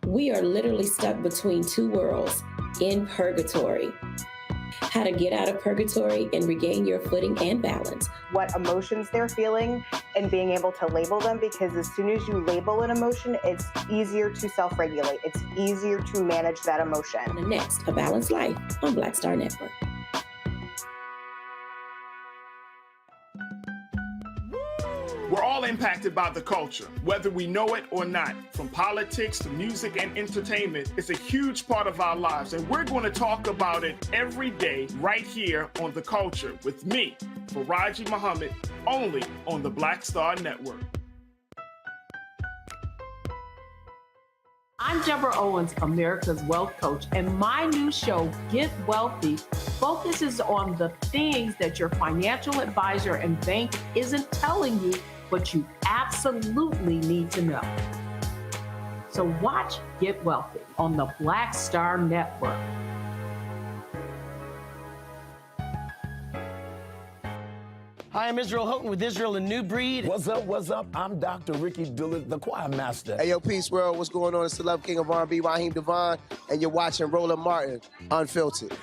We are literally stuck between two worlds, in purgatory. How to get out of purgatory and regain your footing and balance. What emotions they're feeling and being able to label them, because as soon as you label an emotion, it's easier to self-regulate. It's easier to manage that emotion. On the next, A Balanced Life on Black Star Network. We're all impacted by the culture, whether we know it or not. From politics to music and entertainment, it's a huge part of our lives, and we're going to talk about it every day right here on The Culture with me, Faraji Muhammad, only on the Black Star Network. I'm Deborah Owens, America's Wealth Coach, and my new show, Get Wealthy, focuses on the things that your financial advisor and bank isn't telling you, but you absolutely need to know. So watch Get Wealthy on the Black Star Network. Hi, I'm Israel Houghton with Israel and New Breed. What's up, what's up? I'm Dr. Ricky Dillard, the choir master. Hey, yo, peace world. What's going on? It's the Love King of R&B, Raheem Devon, and you're watching Roland Martin Unfiltered.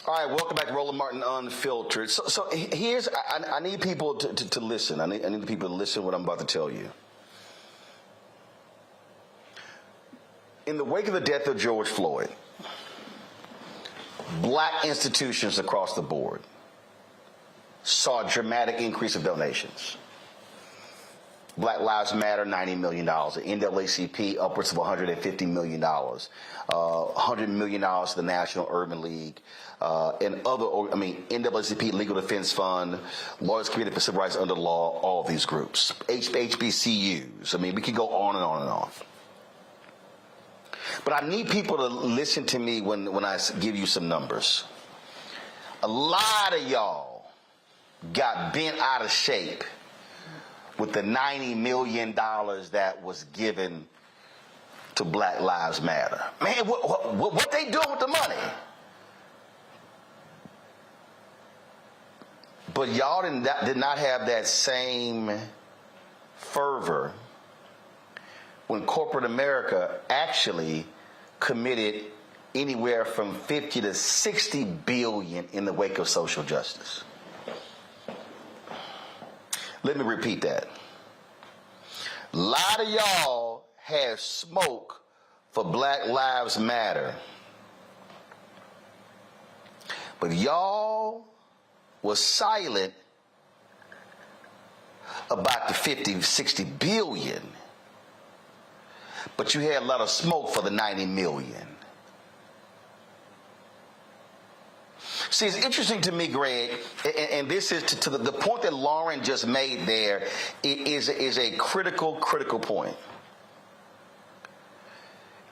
All right, welcome back to Roland Martin Unfiltered. So here's, I need people to listen. I need the people to listen to what I'm about to tell you. In the wake of the death of George Floyd, Black institutions across the board saw a dramatic increase of donations. Black Lives Matter, $90 million. The NAACP, upwards of $150 million. $100 million to the National Urban League. And NAACP, Legal Defense Fund, Lawyers Committee for Civil Rights Under Law, all of these groups. HBCUs. I mean, we could go on and on and on. But I need people to listen to me when I give you some numbers. A lot of y'all got bent out of shape with the $90 million that was given to Black Lives Matter. Man, what they doing with the money? But y'all did not have that same fervor when corporate America actually committed anywhere from 50 to 60 billion in the wake of social justice. Let me repeat that. A lot of y'all had smoke for Black Lives Matter, but y'all was silent about the 50, 60 billion, but you had a lot of smoke for the 90 million. See, it's interesting to me, Greg, and this is to the point that Lauren just made there is a critical point.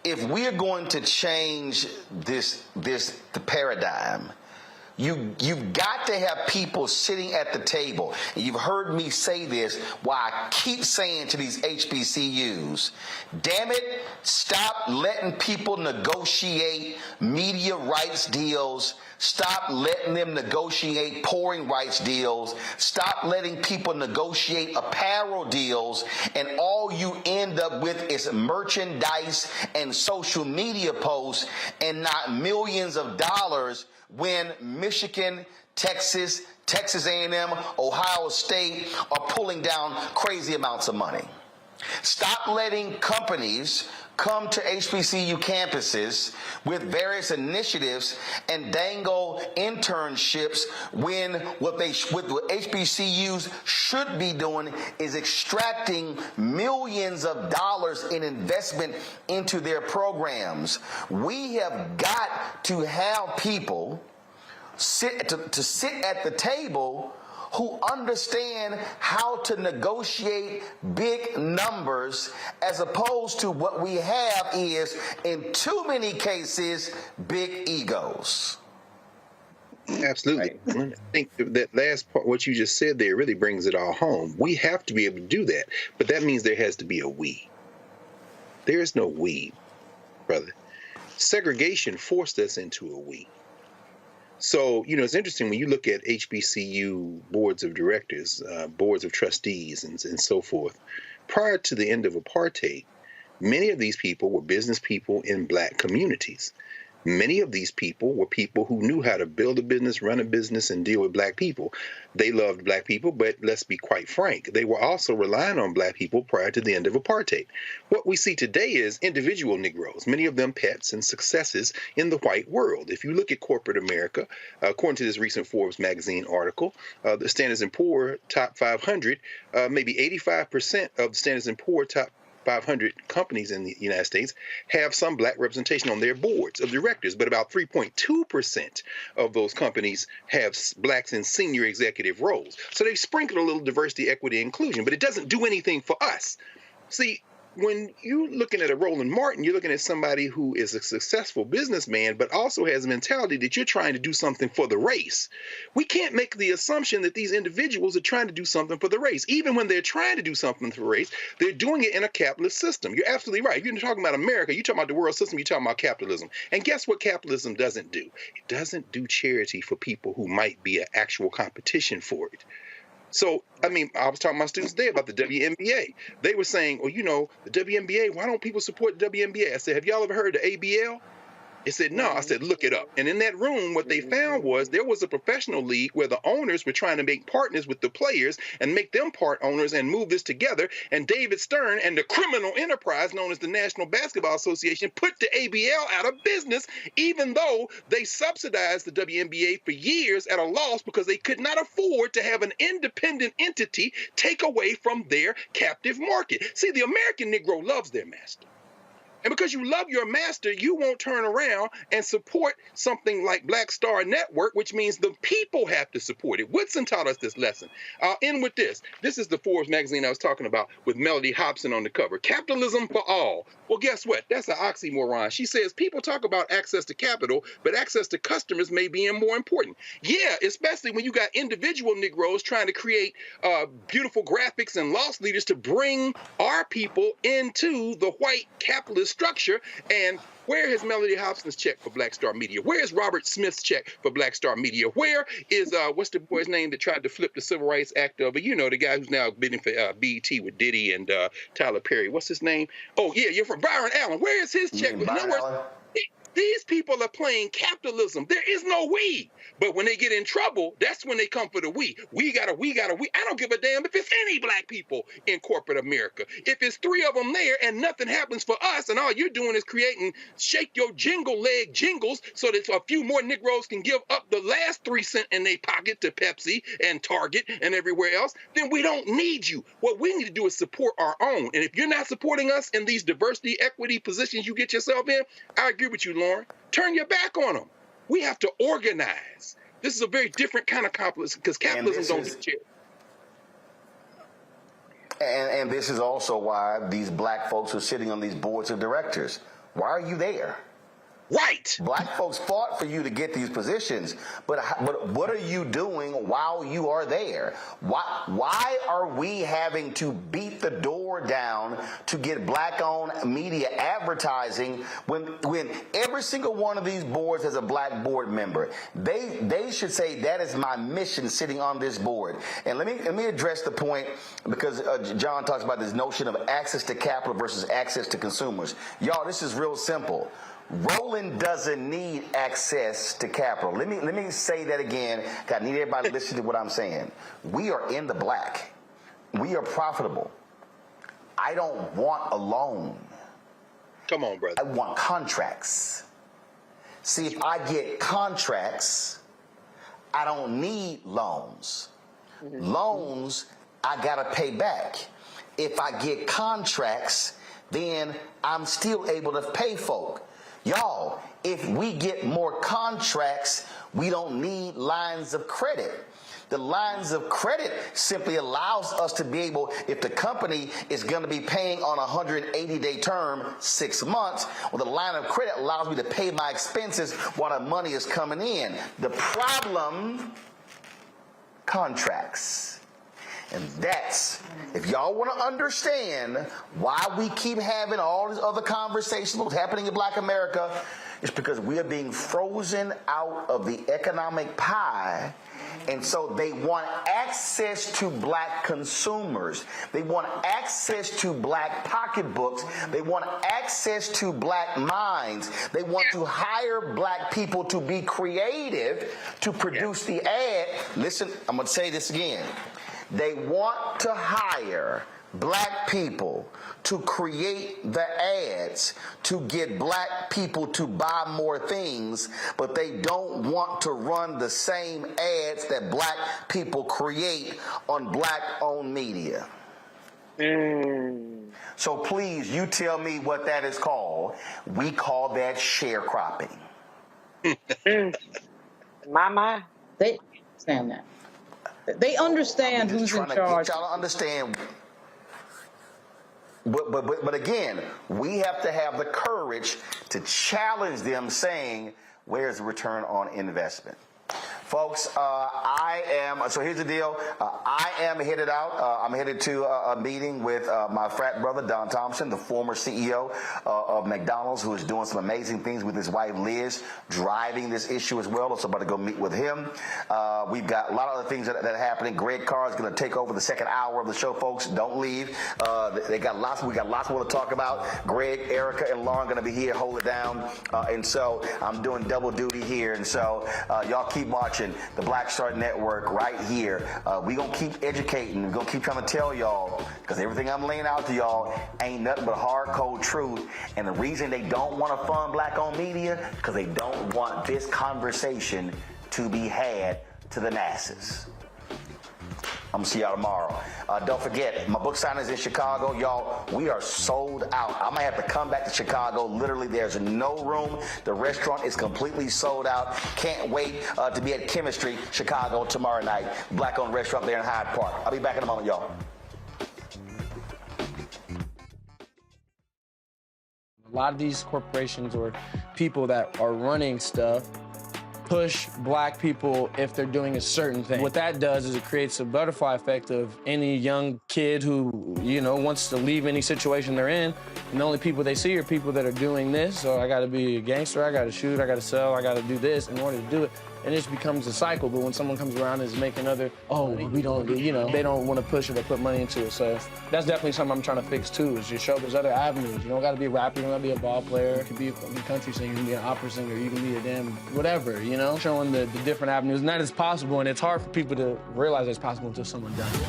If we're going to change the paradigm, you've got to have people sitting at the table. And you've heard me say this, why I keep saying to these HBCUs, damn it, stop letting people negotiate media rights deals. Stop letting them negotiate pouring rights deals. Stop letting people negotiate apparel deals. And all you end up with is merchandise and social media posts and not millions of dollars when Michigan, Texas, Texas A&M, Ohio State are pulling down crazy amounts of money. Stop letting companies come to HBCU campuses with various initiatives and dangle internships when what HBCUs should be doing is extracting millions of dollars in investment into their programs. We have got to have people sit at the table who understand how to negotiate big numbers, as opposed to what we have is, in too many cases, big egos. Absolutely. Right. I think that last part, what you just said there, really brings it all home. We have to be able to do that, but that means there has to be a we. There is no we, brother. Segregation forced us into a we. So, it's interesting when you look at HBCU boards of directors, boards of trustees, and so forth. Prior to the end of apartheid, many of these people were business people in Black communities. Many of these people were people who knew how to build a business, run a business, and deal with Black people. They loved Black people, but let's be quite frank, they were also relying on Black people prior to the end of apartheid. What we see today is individual Negroes, many of them pets and successes in the white world. If you look at corporate America, according to this recent Forbes magazine article, the Standard & Poor's top 500, maybe 85% of the Standard & Poor's top 500 companies in the United States have some Black representation on their boards of directors, but about 3.2% of those companies have Blacks in senior executive roles. So they sprinkle a little diversity, equity, inclusion, but it doesn't do anything for us. See, when you're looking at a Roland Martin, you're looking at somebody who is a successful businessman, but also has a mentality that you're trying to do something for the race. We can't make the assumption that these individuals are trying to do something for the race. Even when they're trying to do something for the race, they're doing it in a capitalist system. You're absolutely right. If you're talking about America, you're talking about the world system, you're talking about capitalism. And guess what capitalism doesn't do? It doesn't do charity for people who might be an actual competition for it. So, I was talking to my students today about the WNBA. They were saying, well, the WNBA, why don't people support the WNBA? I said, have y'all ever heard of ABL? It said, no. I said, look it up. And in that room, what they found was there was a professional league where the owners were trying to make partners with the players and make them part owners and move this together. And David Stern and the criminal enterprise known as the National Basketball Association put the ABL out of business, even though they subsidized the WNBA for years at a loss because they could not afford to have an independent entity take away from their captive market. See, the American Negro loves their master. And because you love your master, you won't turn around and support something like Black Star Network, which means the people have to support it. Woodson taught us this lesson. I'll end with this. This is the Forbes magazine I was talking about with Melody Hobson on the cover. Capitalism for all. Well, guess what? That's an oxymoron. She says people talk about access to capital, but access to customers may be more important. Yeah, especially when you got individual Negroes trying to create beautiful graphics and loss leaders to bring our people into the white capitalist structure. And where is Melody Hobson's check for Black Star Media? Where is Robert Smith's check for Black Star Media? Where is, what's the boy's name that tried to flip the Civil Rights Act over? You know, the guy who's now bidding for BET with Diddy and Tyler Perry. What's his name? Oh, yeah, you're from Byron Allen. Where is his check? In other words, these people are playing capitalism. There is no we. But when they get in trouble, that's when they come for the we. We gotta. I don't give a damn if it's any black people in corporate America. If it's 3 of them there and nothing happens for us and all you're doing is creating shake your jingle leg jingles so that a few more Negroes can give up the last 3 cents in their pocket to Pepsi and Target and everywhere else, then we don't need you. What we need to do is support our own. And if you're not supporting us in these diversity, equity positions you get yourself in, I agree with you, Lauren. Turn your back on them. We have to organize. This is a very different kind of capitalism because capitalism don't get shit. And this is also why these black folks are sitting on these boards of directors. Why are you there? Right. Black folks fought for you to get these positions, but what are you doing while you are there? Why are we having to beat the door down to get black-owned media advertising when every single one of these boards has a black board member? They should say that is my mission sitting on this board. And let me address the point because John talks about this notion of access to capital versus access to consumers. Y'all, this is real simple. Roland doesn't need access to capital. Let me say that again. I need everybody to listen to what I'm saying. We are in the black. We are profitable. I don't want a loan. Come on, brother. I want contracts. See, if I get contracts, I don't need loans. Loans, I gotta pay back. If I get contracts, then I'm still able to pay folk. Y'all, if we get more contracts, we don't need lines of credit. The lines of credit simply allows us to be able, if the company is going to be paying on a 180-day term, 6 months, well, the line of credit allows me to pay my expenses while the money is coming in. The problem, contracts. And that's, if y'all want to understand why we keep having all these other conversations, what's happening in Black America, it's because we are being frozen out of the economic pie. And so they want access to black consumers. They want access to black pocketbooks. They want access to black minds. They want to hire black people to be creative to produce the ad. Listen, I'm going to say this again. They want to hire black people to create the ads to get black people to buy more things, but they don't want to run the same ads that black people create on black-owned media. So please, you tell me what that is called. We call that sharecropping. My. They understand that. They understand who's in charge. Y'all understand. But again, we have to have the courage to challenge them saying, where's the return on investment? Folks, so here's the deal. I am headed out. I'm headed to a meeting with my frat brother, Don Thompson, the former CEO of McDonald's, who is doing some amazing things with his wife, Liz, driving this issue as well. So I'm about to go meet with him. We've got a lot of other things that are happening. Greg Carr is going to take over the second hour of the show, folks. Don't leave. We got lots more to talk about. Greg, Erica, and Lauren going to be here, hold it down. And so I'm doing double duty here. And so y'all keep watching the Black Star Network right here. We're going to keep educating. We're going to keep trying to tell y'all, because everything I'm laying out to y'all ain't nothing but hard, cold truth. And the reason they don't want to fund black-owned media, because they don't want this conversation to be had to the masses. I'm going to see y'all tomorrow. Don't forget, my book signing is in Chicago. Y'all, we are sold out. I'm going to have to come back to Chicago. Literally, there's no room. The restaurant is completely sold out. Can't wait to be at Chemistry, Chicago tomorrow night. Black-owned restaurant there in Hyde Park. I'll be back in a moment, y'all. A lot of these corporations or people that are running stuff push black people if they're doing a certain thing. What that does is it creates a butterfly effect of any young kid who, you know, wants to leave any situation they're in, and the only people they see are people that are doing this. So I gotta be a gangster, I gotta shoot, I gotta sell, I gotta do this in order to do it. And it just becomes a cycle. But when someone comes around and is making other, we don't, you know, they don't want to push it or put money into it. So that's definitely something I'm trying to fix too, is just show there's other avenues. You don't gotta be a rapper, you don't gotta be a ball player, you can be a country singer, you can be an opera singer, you can be a damn whatever, you know? Showing the different avenues, and that is possible, and it's hard for people to realize it's possible until someone does it.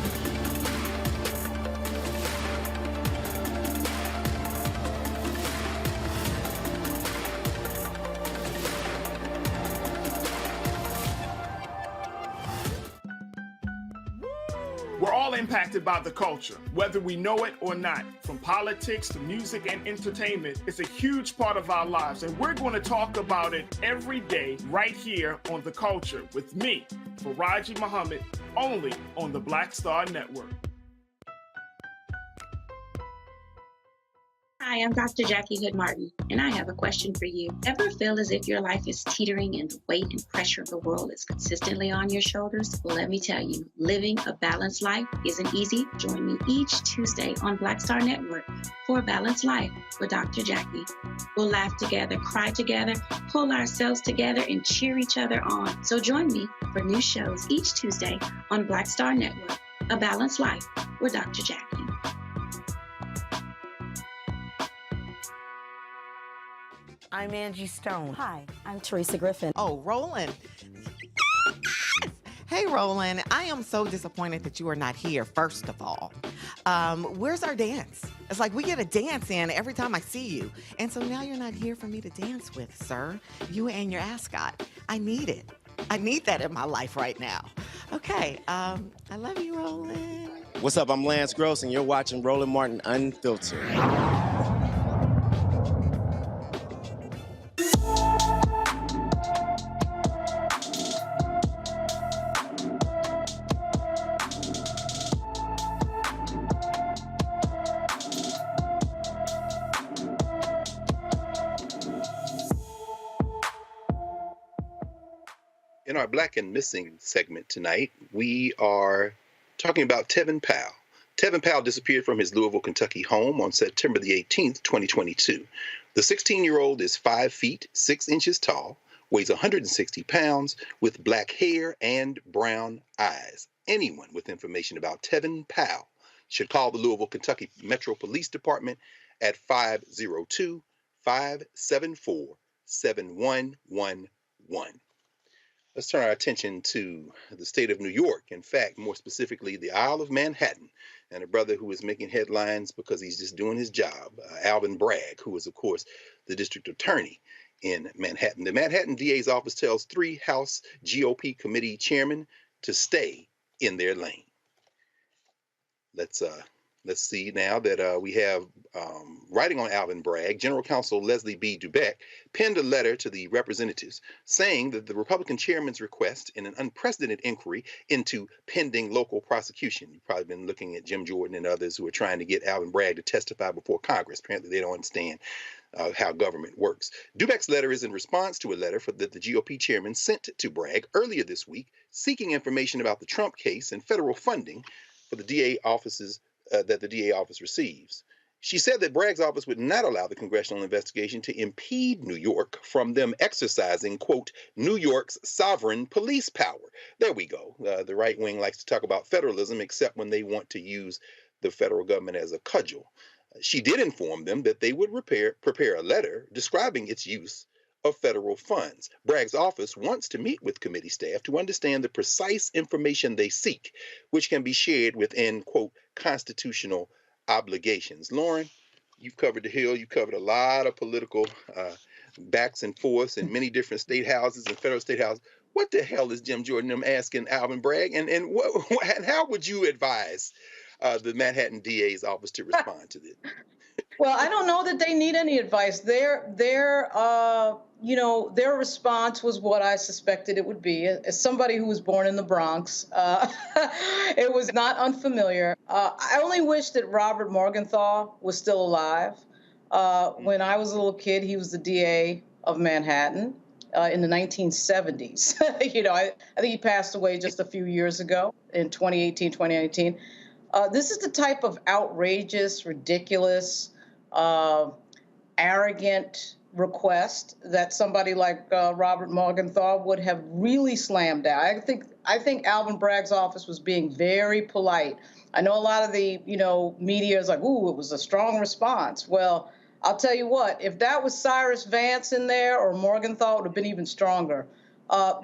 We're all impacted by the culture, whether we know it or not. From politics to music and entertainment, it's a huge part of our lives, and we're going to talk about it every day right here on The Culture with me, Faraji Muhammad, only on the Black Star Network. Hi, I'm Dr. Jackie Hood Martin, and I have a question for you. Ever feel as if your life is teetering and the weight and pressure of the world is consistently on your shoulders? Well, let me tell you, living a balanced life isn't easy. Join me each Tuesday on Black Star Network for A Balanced Life with Dr. Jackie. We'll laugh together, cry together, pull ourselves together, and cheer each other on. So join me for new shows each Tuesday on Black Star Network, A Balanced Life with Dr. Jackie. I'm Angie Stone. Hi, I'm Teresa Griffin. Oh, Roland. Hey, Roland. I am so disappointed that you are not here, first of all. Where's our dance? It's like we get a dance in every time I see you. And so now you're not here for me to dance with, sir. You and your ascot. I need it. I need that in my life right now. Okay, I love you, Roland. What's up? I'm Lance Gross, and you're watching Roland Martin Unfiltered. In our Black and Missing segment tonight, we are talking about Tevin Powell. Tevin Powell disappeared from his Louisville, Kentucky home on September the 18th, 2022. The 16-year-old is 5 feet, 6 inches tall, weighs 160 pounds, with black hair and brown eyes. Anyone with information about Tevin Powell should call the Louisville, Kentucky Metro Police Department at 502-574-7111. Let's turn our attention to the state of New York. In fact, more specifically, the Isle of Manhattan, and a brother who is making headlines because he's just doing his job, Alvin Bragg, who is, of course, the district attorney in Manhattan. The Manhattan DA's office tells 3 House GOP committee chairmen to stay in their lane. Let's see now that we have writing on Alvin Bragg, General Counsel Leslie B. Dubeck penned a letter to the representatives saying that the Republican chairman's request in an unprecedented inquiry into pending local prosecution. You've probably been looking at Jim Jordan and others who are trying to get Alvin Bragg to testify before Congress. Apparently they don't understand how government works. Dubeck's letter is in response to a letter that the GOP chairman sent to Bragg earlier this week seeking information about the Trump case and federal funding for the DA offices that the DA office receives. She said that Bragg's office would not allow the congressional investigation to impede New York from them exercising, quote, New York's sovereign police power. There we go. The right wing likes to talk about federalism, except when they want to use the federal government as a cudgel. She did inform them that they would prepare a letter describing its use of federal funds. Bragg's office wants to meet with committee staff to understand the precise information they seek, which can be shared within, quote, constitutional obligations. Lauren, you've covered the Hill. You've covered a lot of political backs and forths in many different state houses and federal state houses. What the hell is Jim Jordan asking Alvin Bragg? And how would you advise the Manhattan DA's office to respond to this? Well, I don't know that they need any advice. Their response was what I suspected it would be. As somebody who was born in the Bronx, it was not unfamiliar. I only wish that Robert Morgenthau was still alive. When I was a little kid, he was the DA of Manhattan. in the 1970s. I think he passed away just a few years ago in 2018, 2019. This is the type of outrageous, ridiculous, arrogant request that somebody like Robert Morgenthau would have really slammed down. I think Alvin Bragg's office was being very polite. I know a lot of the media is like, ooh, it was a strong response. Well, I'll tell you what, if that was Cyrus Vance in there or Morgenthau, it would have been even stronger.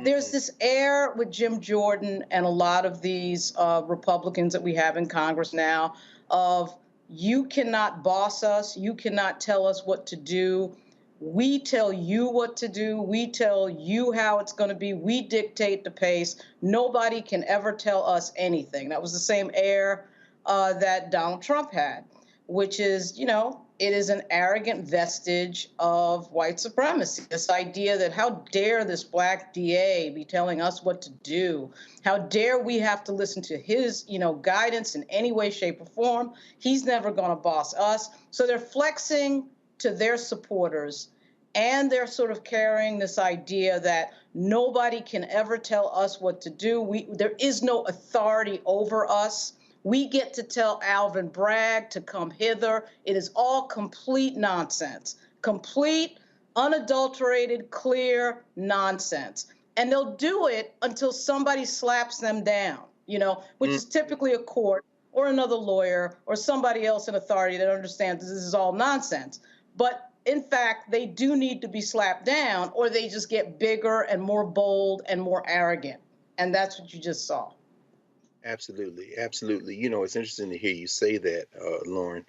There's this air with Jim Jordan and a lot of these Republicans that we have in Congress now of, you cannot boss us. You cannot tell us what to do. We tell you what to do. We tell you how it's going to be. We dictate the pace. Nobody can ever tell us anything. That was the same air that Donald Trump had, which is, it is an arrogant vestige of white supremacy. This idea that how dare this black DA be telling us what to do? How dare we have to listen to his, guidance in any way, shape, or form? He's never going to boss us. So they're flexing to their supporters, and they're sort of carrying this idea that nobody can ever tell us what to do. There is no authority over us. We get to tell Alvin Bragg to come hither. It is all complete nonsense, complete, unadulterated, clear nonsense. And they'll do it until somebody slaps them down, which is typically a court or another lawyer or somebody else in authority that understands this is all nonsense. But in fact, they do need to be slapped down, or they just get bigger and more bold and more arrogant. And that's what you just saw. Absolutely. Absolutely. It's interesting to hear you say that, Lauren.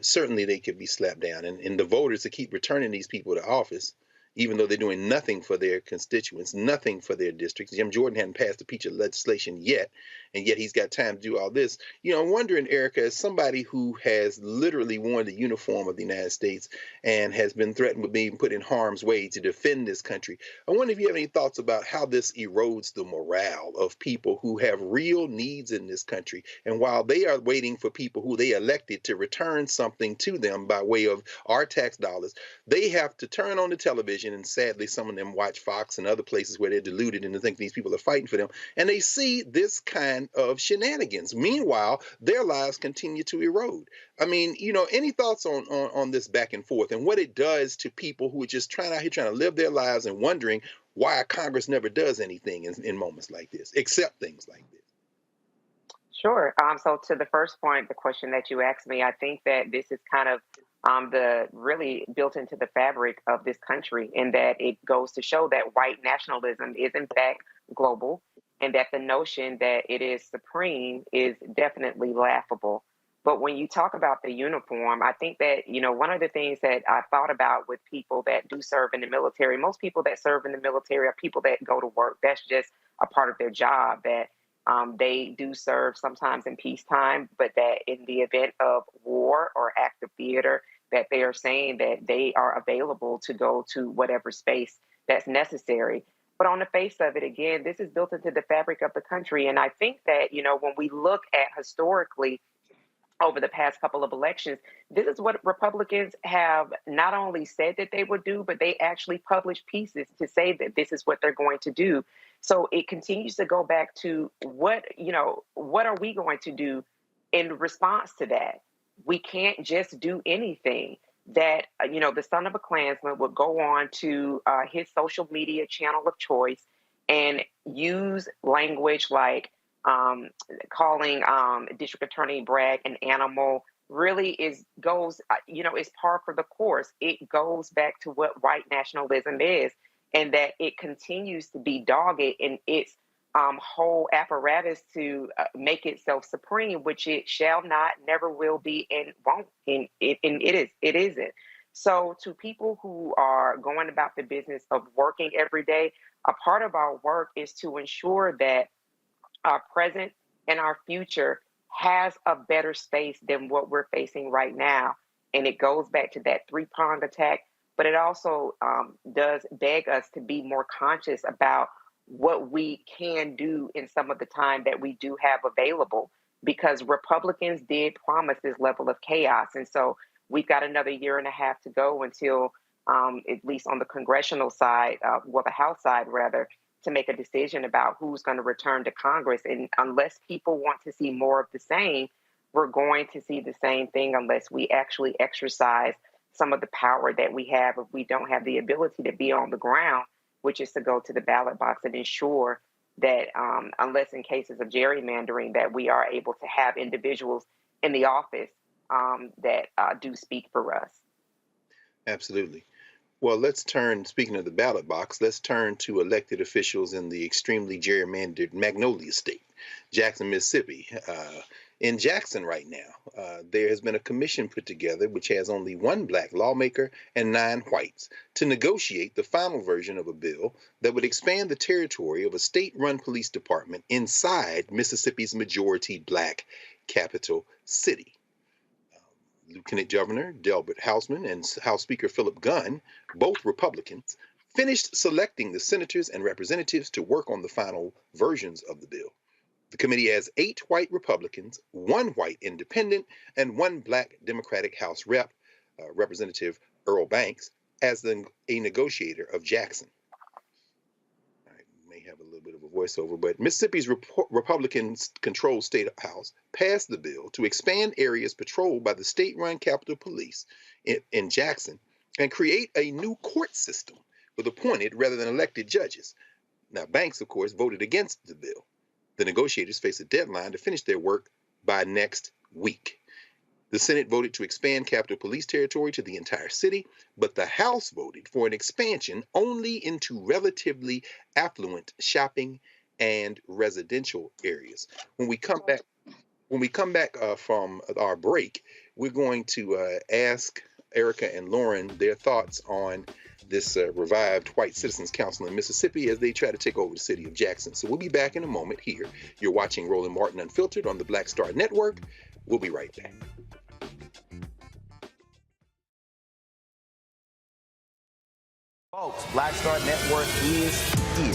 Certainly they could be slapped down. And the voters to keep returning these people to office, even though they're doing nothing for their constituents, nothing for their districts. Jim Jordan hadn't passed a piece of legislation yet, and yet he's got time to do all this. I'm wondering, Erica, as somebody who has literally worn the uniform of the United States and has been threatened with being put in harm's way to defend this country, I wonder if you have any thoughts about how this erodes the morale of people who have real needs in this country. And while they are waiting for people who they elected to return something to them by way of our tax dollars, they have to turn on the television, and sadly, some of them watch Fox and other places where they're deluded and they think these people are fighting for them, and they see this kind of shenanigans. Meanwhile, their lives continue to erode. I mean, any thoughts on this back and forth and what it does to people who are just trying to live their lives and wondering why Congress never does anything in moments like this, except things like this? Sure. So to the first point, the question that you asked me, I think that this is kind of the really built into the fabric of this country, in that it goes to show that white nationalism is in fact global, and that the notion that it is supreme is definitely laughable. But when you talk about the uniform, I think that, one of the things that I thought about with people that do serve in the military, most people that serve in the military are people that go to work. That's just a part of their job, that they do serve sometimes in peacetime, but that in the event of war or active theater, that they are saying that they are available to go to whatever space that's necessary. But on the face of it, again, this is built into the fabric of the country. And I think that, when we look at historically over the past couple of elections, this is what Republicans have not only said that they would do, but they actually published pieces to say that this is what they're going to do. So it continues to go back to what are we going to do in response to that? We can't just do anything. That, the son of a Klansman would go on to his social media channel of choice and use language like calling District Attorney Bragg an animal really is par for the course. It goes back to what white nationalism is, and that it continues to be dogged in its whole apparatus to make itself supreme, which it shall not, never will be, and won't. And it isn't. So to people who are going about the business of working every day, a part of our work is to ensure that our present and our future has a better space than what we're facing right now. And it goes back to that three-pronged attack, but it also does beg us to be more conscious about what we can do in some of the time that we do have available, because Republicans did promise this level of chaos. And so we've got another year and a half to go until at least on the congressional side, well, the House side rather, to make a decision about who's going to return to Congress. And unless people want to see more of the same, we're going to see the same thing unless we actually exercise some of the power that we have if we don't have the ability to be on the ground, which is to go to the ballot box and ensure that unless in cases of gerrymandering, that we are able to have individuals in the office that do speak for us. Absolutely. Well, let's turn, speaking of the ballot box, let's turn to elected officials in the extremely gerrymandered Magnolia State, Jackson, Mississippi. In Jackson right now, there has been a commission put together which has only one black lawmaker and 9 whites to negotiate the final version of a bill that would expand the territory of a state-run police department inside Mississippi's majority black capital city. Lieutenant Governor Delbert Housman and House Speaker Philip Gunn, both Republicans, finished selecting the senators and representatives to work on the final versions of the bill. The committee has 8 white Republicans, 1 white independent, and 1 black Democratic House rep, Representative Earl Banks, as a negotiator of Jackson. I may have a little bit of a voiceover, but Mississippi's Republican-controlled state house passed the bill to expand areas patrolled by the state-run Capitol Police in Jackson and create a new court system with appointed rather than elected judges. Now, Banks, of course, voted against the bill. The negotiators face a deadline to finish their work by next week. The Senate voted to expand Capitol Police territory to the entire city, but the House voted for an expansion only into relatively affluent shopping and residential areas. When we come back from our break, we're going to ask Erica and Lauren their thoughts on this revived White Citizens Council in Mississippi as they try to take over the city of Jackson. So we'll be back in a moment here. You're watching Roland Martin Unfiltered on the Black Star Network. We'll be right back. Folks, Black Star Network is here.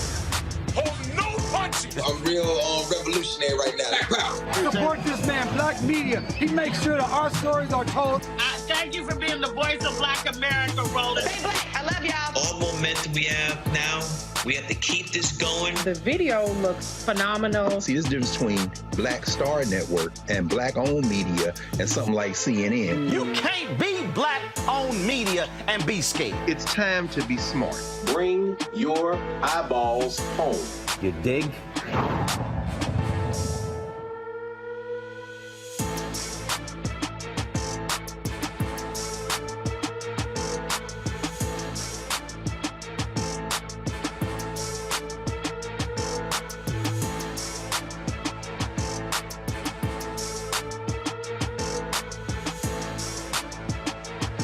Hold no punches. I'm real revolutionary right now. Black power. Support this man, Black Media. He makes sure that our stories are told. Thank you for being the voice of Black America, Roland. Stay black. I love y'all. All momentum we have now, we have to keep this going. The video looks phenomenal. See, this difference between Black Star Network and black-owned media and something like CNN. You can't be black-owned media and be scared. It's time to be smart. Bring your eyeballs home. You dig?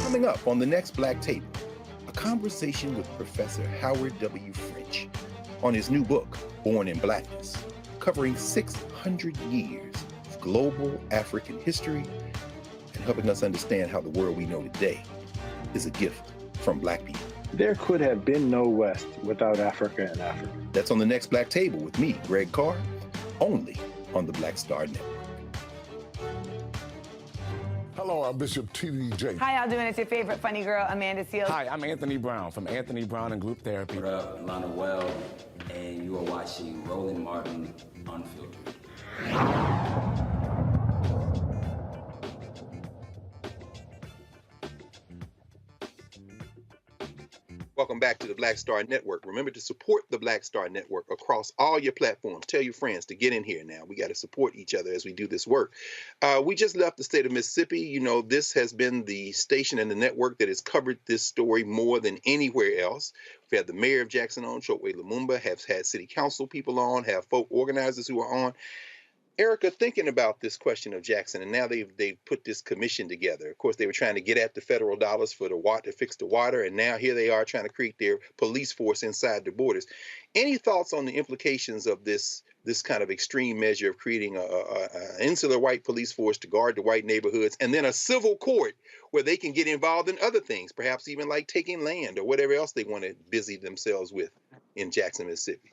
Coming up on the next Black Table, a conversation with Professor Howard W. French on his new book, Born in Blackness, covering 600 years of global African history and helping us understand how the world we know today is a gift from Black people. There could have been no West without Africa and Africa. That's on the next Black Table with me, Greg Carr, only on the Black Star Network. Hello, I'm Bishop T.D. Jakes. How y'all doing? It's your favorite funny girl, Amanda Seals. Hi, I'm Anthony Brown from Anthony Brown and Group Therapy. What up, Lana Well, and you are watching Roland Martin Unfiltered. Welcome back to the Black Star Network. Remember to support the Black Star Network across all your platforms. Tell your friends to get in here now. We got to support each other as we do this work. We just left the state of Mississippi. You know, this has been the station and the network that has covered this story more than anywhere else. We've had the mayor of Jackson on, Chokwe Lumumba, have had city council people on, have folk organizers who are on. Erica, thinking about this question of Jackson, and now they've put this commission together. Of course, they were trying to get at the federal dollars for the water to fix the water, and now here they are trying to create their police force inside the borders. Any thoughts on the implications of this kind of extreme measure of creating an insular white police force to guard the white neighborhoods, and then a civil court where they can get involved in other things, perhaps even like taking land or whatever else they want to busy themselves with in Jackson, Mississippi?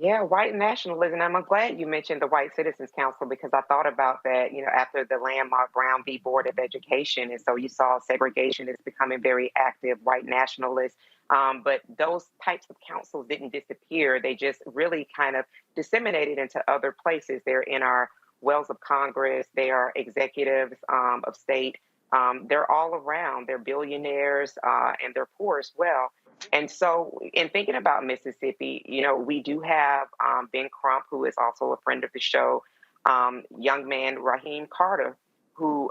Yeah, white nationalism. I'm glad you mentioned the White Citizens Council because I thought about that, after the landmark Brown v. Board of Education. And so you saw segregation is becoming very active, white nationalists. But those types of councils didn't disappear. They just really kind of disseminated into other places. They're in our wells of Congress. They are executives of state. They're all around. They're billionaires and they're poor as well. And so in thinking about Mississippi, we do have Ben Crump, who is also a friend of the show, young man Raheem Carter, who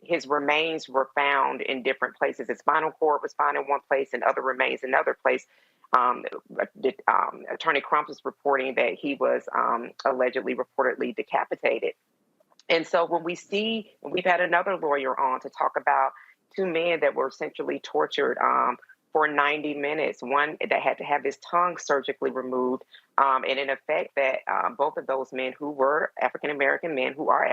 his remains were found in different places. His spinal cord was found in one place and other remains in another place. Attorney Crump is reporting that he was reportedly decapitated. And so when we've had another lawyer on to talk about two men that were essentially tortured for 90 minutes, one that had to have his tongue surgically removed. And in effect that both of those men who are African-American men, were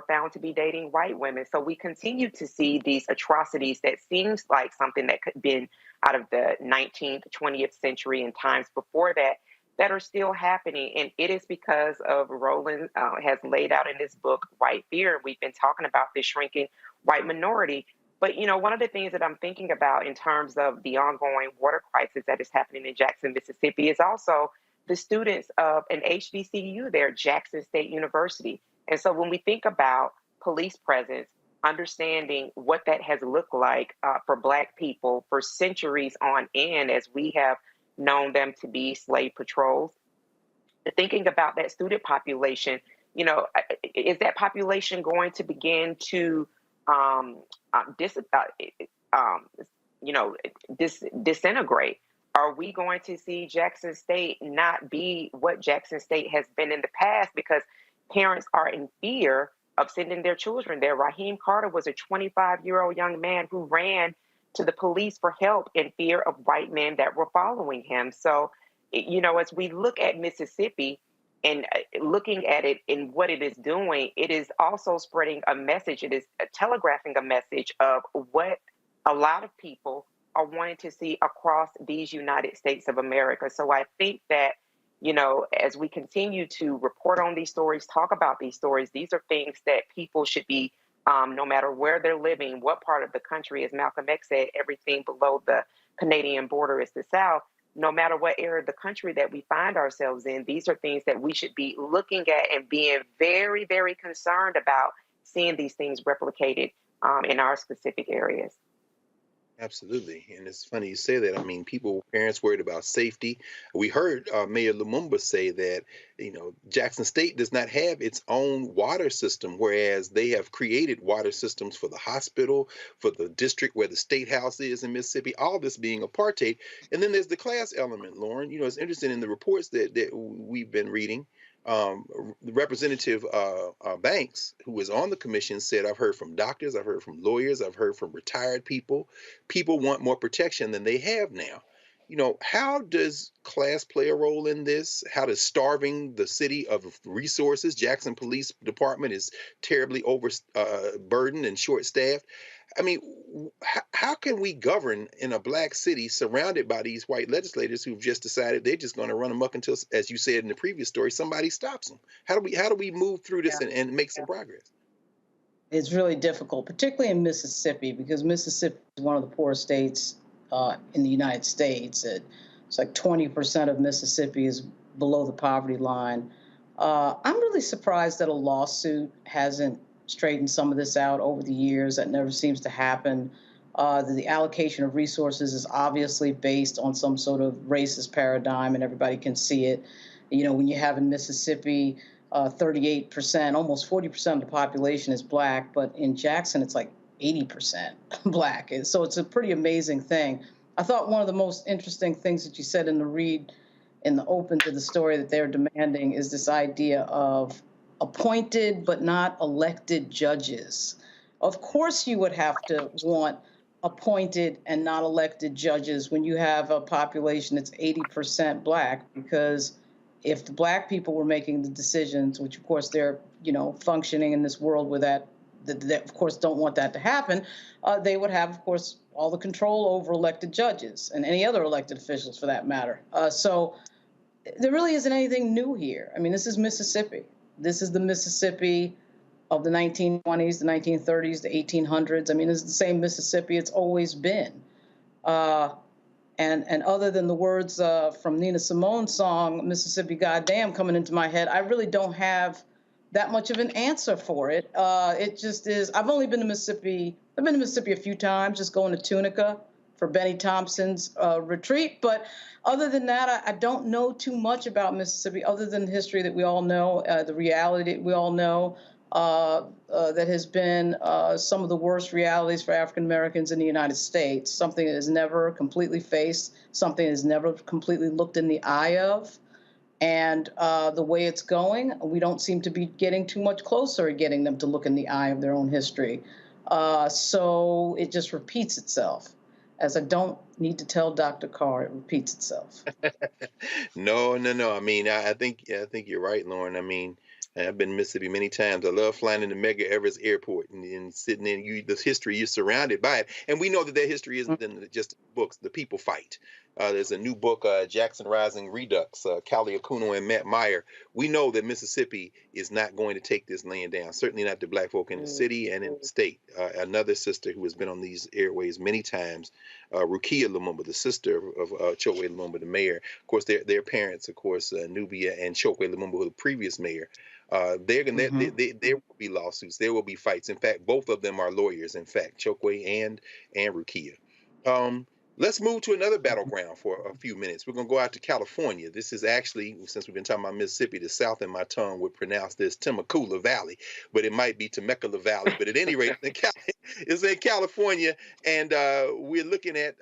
found to be dating white women. So we continue to see these atrocities that seems like something that could have been out of the 19th, 20th century and times before that are still happening. And it is because of Roland has laid out in this book, White Fear. We've been talking about this shrinking white minority. But, one of the things that I'm thinking about in terms of the ongoing water crisis that is happening in Jackson, Mississippi, is also the students of an HBCU there, Jackson State University. And so when we think about police presence, understanding what that has looked like for Black people for centuries on end, as we have known them to be slave patrols, thinking about that student population, is that population going to begin to disintegrate? Are we going to see Jackson State not be what Jackson State has been in the past because parents are in fear of sending their children there? Raheem Carter was a 25-year-old young man who ran to the police for help in fear of white men that were following him. So, as we look at Mississippi, and looking at it and what it is doing, it is also spreading a message. It is telegraphing a message of what a lot of people are wanting to see across these United States of America. So I think that, as we continue to report on these stories, talk about these stories, these are things that people should be, no matter where they're living, what part of the country, as Malcolm X said, everything below the Canadian border is the South. No matter what area of the country that we find ourselves in, these are things that we should be looking at and being very, very concerned about seeing these things replicated in our specific areas. Absolutely. And it's funny you say that. I mean, parents worried about safety. We heard Mayor Lumumba say that, Jackson State does not have its own water system, whereas they have created water systems for the hospital, for the district where the state house is in Mississippi, all this being apartheid. And then there's the class element, Lauren. It's interesting in the reports that we've been reading. Representative Banks, who was on the commission, said, I've heard from doctors, I've heard from lawyers, I've heard from retired people. People want more protection than they have now. How does class play a role in this? How does starving the city of resources? Jackson Police Department is terribly overburdened and short-staffed. I mean, how can we govern in a Black city surrounded by these white legislators who've just decided they're just going to run amok until, as you said in the previous story, somebody stops them? How do we move through this and make some progress? It's really difficult, particularly in Mississippi, because Mississippi is one of the poorest states in the United States. It's like 20% of Mississippi is below the poverty line. I'm really surprised that a lawsuit hasn't straightened some of this out over the years. That never seems to happen. The allocation of resources is obviously based on some sort of racist paradigm, and everybody can see it. When you have in Mississippi, 38%, almost 40% of the population is Black, but in Jackson, it's like 80% Black. And so it's a pretty amazing thing. I thought one of the most interesting things that you said in the open to the story that they're demanding is this idea of appointed but not elected judges. Of course you would have to want appointed and not elected judges when you have a population that's 80% Black, because if the Black people were making the decisions, which of course they're, functioning in this world where that that of course, don't want that to happen, they would have, of course, all the control over elected judges and any other elected officials for that matter. So there really isn't anything new here. I mean, this is Mississippi. This is the Mississippi of the 1920s, the 1930s, the 1800s. I mean, it's the same Mississippi it's always been. And other than the words from Nina Simone's song, Mississippi Goddamn, coming into my head, I really don't have that much of an answer for it. It just is. I've only been to Mississippi. I've been to Mississippi a few times, just going to Tunica for Benny Thompson's retreat. But other than that, I don't know too much about Mississippi other than the history that we all know, the reality that we all know. That has been some of the worst realities for African Americans in the United States, something that is never completely faced, something that is never completely looked in the eye of. And the way it's going, we don't seem to be getting too much closer at getting them to look in the eye of their own history. So it just repeats itself. As I don't need to tell Dr. Carr, it repeats itself. No. I mean, I think you're right, Lauren. I mean, I've been to Mississippi many times. I love flying into Medgar Evers Airport and sitting in the history. You're surrounded by it, and we know that their history isn't in just books. The people fight. There's a new book, Jackson Rising Redux, Callie Akuno and Matt Meyer. We know that Mississippi is not going to take this land down. Certainly not the black folk in the city and in the state. Another sister who has been on these airways many times, Rukia Lumumba, the sister of Chokwe Lumumba, the mayor. Of course, their parents, of course, Nubia and Chokwe Lumumba, who were the previous mayor. There will be lawsuits. There will be fights. In fact, both of them are lawyers. In fact, Chokwe and Rukia. Let's move to another battleground for a few minutes. We're going to go out to California. This is actually, since we've been talking about Mississippi, the South in my tongue would pronounce this Temecula Valley, but it might be Temecula Valley. But at any rate, it's in California, and we're looking at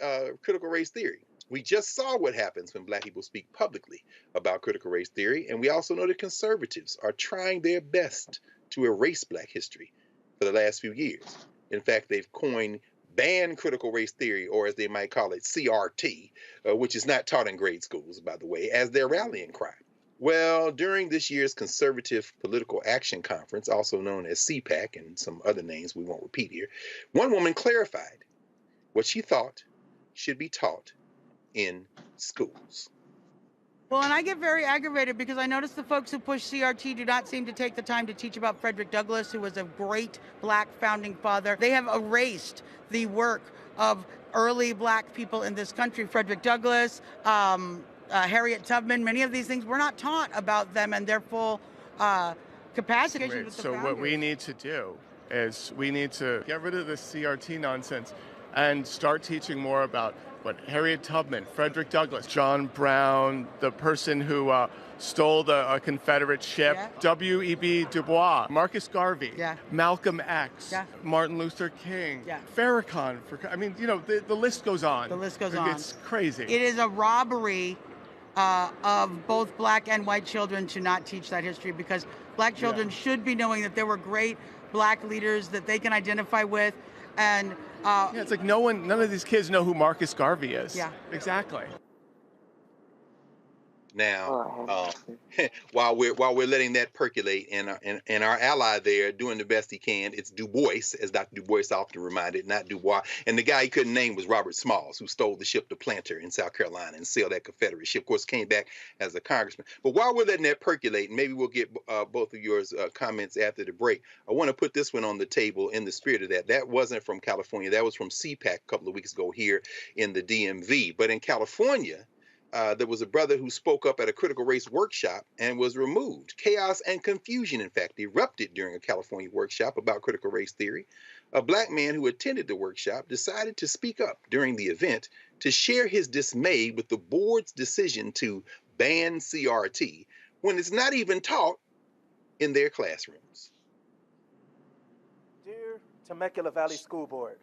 critical race theory. We just saw what happens when black people speak publicly about critical race theory, and we also know that conservatives are trying their best to erase black history for the last few years. In fact, they've coined ban critical race theory, or as they might call it, CRT, which is not taught in grade schools, by the way, as their rallying cry. Well, during this year's Conservative Political Action Conference, also known as CPAC and some other names we won't repeat here, one woman clarified what she thought should be taught in schools. Well, and I get very aggravated because I notice the folks who push CRT do not seem to take the time to teach about Frederick Douglass, who was a great black founding father. They have erased the work of early black people in this country. Frederick Douglass, Harriet Tubman, many of these things, we're not taught about them and their full capacity. Right. So what we need to do is we need to get rid of this CRT nonsense and start teaching more about what Harriet Tubman, Frederick Douglass, John Brown, the person who stole the Confederate ship, W.E.B. Du Bois, Marcus Garvey, Malcolm X, Martin Luther King, Farrakhan. I mean, you know, the list goes on. The list goes on. It's crazy. It is a robbery of both black and white children to not teach that history, because black children should be knowing that there were great black leaders that they can identify with. And it's like none of these kids know who Marcus Garvey is. Yeah, exactly. Now, while we're letting that percolate, and our ally there doing the best he can, it's Du Bois, as Dr. Du Bois often reminded, not Dubois. And the guy he couldn't name was Robert Smalls, who stole the ship, the Planter, in South Carolina and sailed that Confederate ship. Of course, came back as a congressman. But while we're letting that percolate, maybe we'll get both of yours comments after the break. I want to put this one on the table in the spirit of that. That wasn't from California. That was from CPAC a couple of weeks ago here in the DMV. But in California, there was a brother who spoke up at a critical race workshop and was removed. Chaos and confusion, in fact, erupted during a California workshop about critical race theory. A black man who attended the workshop decided to speak up during the event to share his dismay with the board's decision to ban CRT when it's not even taught in their classrooms. Dear Temecula Valley School Board,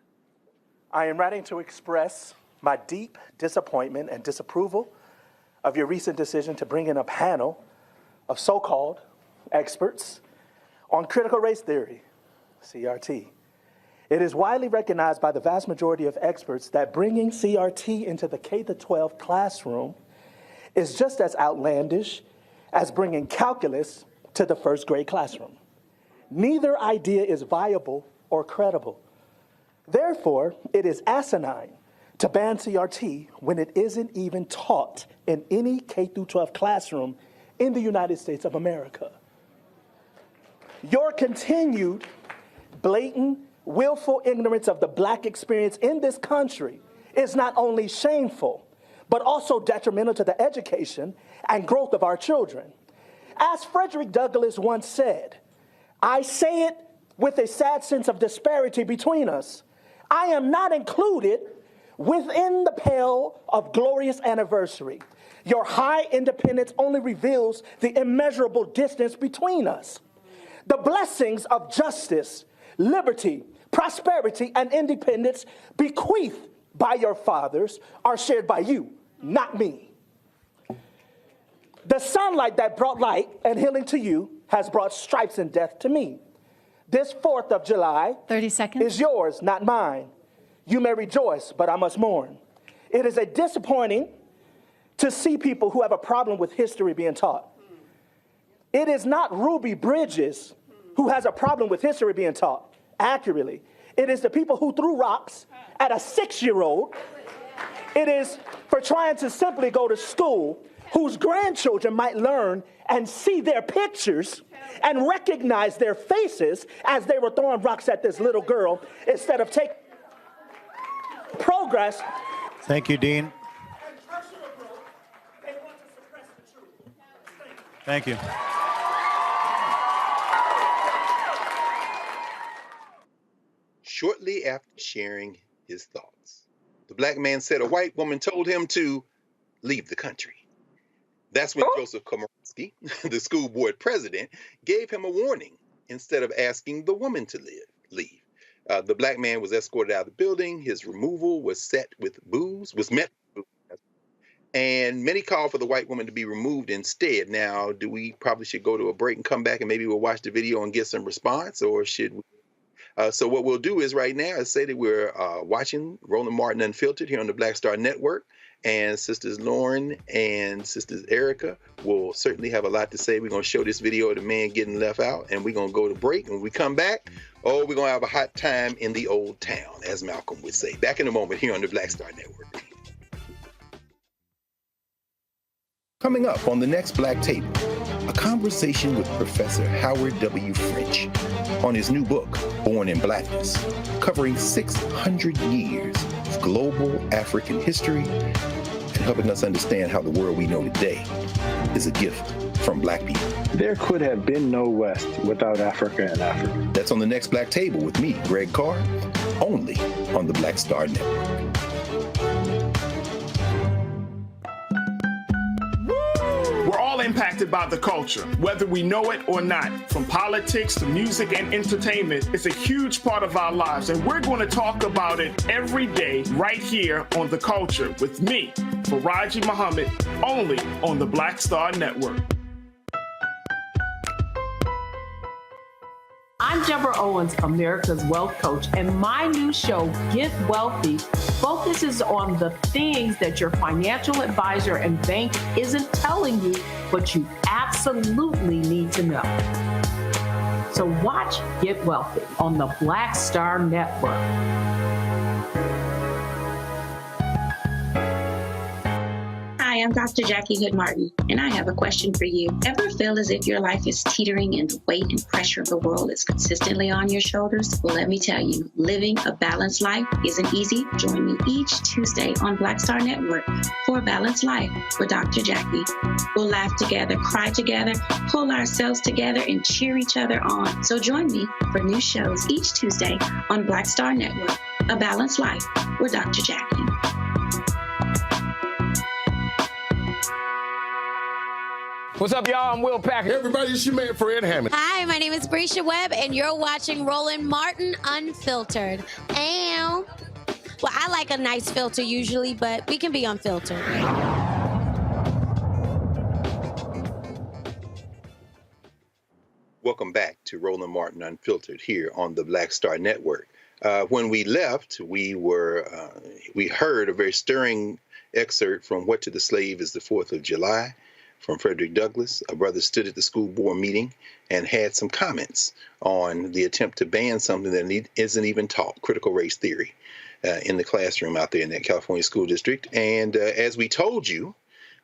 I am writing to express my deep disappointment and disapproval of your recent decision to bring in a panel of so-called experts on critical race theory, CRT. It is widely recognized by the vast majority of experts that bringing CRT into the K-12 classroom is just as outlandish as bringing calculus to the first grade classroom. Neither idea is viable or credible. Therefore, it is asinine to ban CRT when it isn't even taught in any K-12 classroom in the United States of America. Your continued, blatant, willful ignorance of the Black experience in this country is not only shameful, but also detrimental to the education and growth of our children. As Frederick Douglass once said, I say it with a sad sense of disparity between us. I am not included within the pale of glorious anniversary. Your high independence only reveals the immeasurable distance between us. The blessings of justice, liberty, prosperity, and independence bequeathed by your fathers are shared by you, not me. The sunlight that brought light and healing to you has brought stripes and death to me. This 4th of July 30 seconds. Is yours, not mine. You may rejoice, but I must mourn. It is disappointing to see people who have a problem with history being taught. It is not Ruby Bridges who has a problem with history being taught accurately. It is the people who threw rocks at a 6-year-old. It is for trying to simply go to school whose grandchildren might learn and see their pictures and recognize their faces as they were throwing rocks at this little girl instead of taking progress. Thank you, Dean. Thank you. Shortly after sharing his thoughts, the Black man said a white woman told him to leave the country. That's when Joseph Komorowski, the school board president, gave him a warning instead of asking the woman to leave. The Black man was escorted out of the building. His removal was met with boos, and many called for the white woman to be removed instead. Now, do we probably should go to a break and come back and maybe we'll watch the video and get some response, or should we? So what we'll do is right now is say that we're watching Roland Martin Unfiltered here on the Black Star Network, and Sisters Lauren and Sisters Erica will certainly have a lot to say. We're going to show this video of the man getting left out, and we're going to go to break. And when we come back, we're going to have a hot time in the old town, as Malcolm would say. Back in a moment here on the Black Star Network. Coming up on the next Black Table, a conversation with Professor Howard W. French on his new book, Born in Blackness, covering 600 years of global African history and helping us understand how the world we know today is a gift from Black people. There could have been no West without Africa and Africa. That's on the next Black Table with me, Greg Carr, only on the Black Star Network. We're all impacted by the culture, whether we know it or not. From politics to music and entertainment, it's a huge part of our lives, and we're going to talk about it every day right here on The Culture with me, Faraji Muhammad, only on the Black Star Network. I'm Deborah Owens, America's Wealth Coach, and my new show, Get Wealthy, focuses on the things that your financial advisor and bank isn't telling you, but you absolutely need to know. So watch Get Wealthy on the Black Star Network. Hi, I'm Dr. Jackie Hood Martin, and I have a question for you. Ever feel as if your life is teetering and the weight and pressure of the world is consistently on your shoulders? Well, let me tell you, living a balanced life isn't easy. Join me each Tuesday on Black Star Network for A Balanced Life with Dr. Jackie. We'll laugh together, cry together, pull ourselves together, and cheer each other on. So join me for new shows each Tuesday on Black Star Network, A Balanced Life with Dr. Jackie. What's up, y'all? I'm Will Packer. Hey, everybody, it's your man, Fred Hammond. Hi, my name is Brescia Webb, and you're watching Roland Martin Unfiltered. Ow. Well, I like a nice filter usually, but we can be unfiltered. Welcome back to Roland Martin Unfiltered here on the Black Star Network. When we left, we heard a very stirring excerpt from What to the Slave is the 4th of July from Frederick Douglass. A brother stood at the school board meeting and had some comments on the attempt to ban something that isn't even taught, critical race theory, in the classroom out there in that California school district. And as we told you,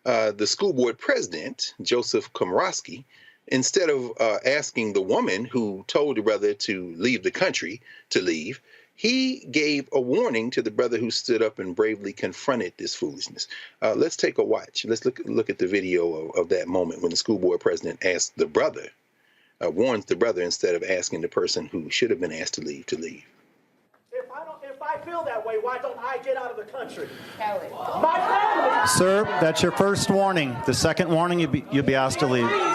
the school board president, Joseph Komorowski, instead of asking the woman who told the brother to leave the country to leave, he gave a warning to the brother who stood up and bravely confronted this foolishness. Let's take a watch. Let's look at the video of that moment when the school board president asked the brother, warns the brother instead of asking the person who should have been asked to leave to leave. If I feel that way, why don't I get out of the country? My family. Sir, that's your first warning. The second warning, you'll be asked to leave. She said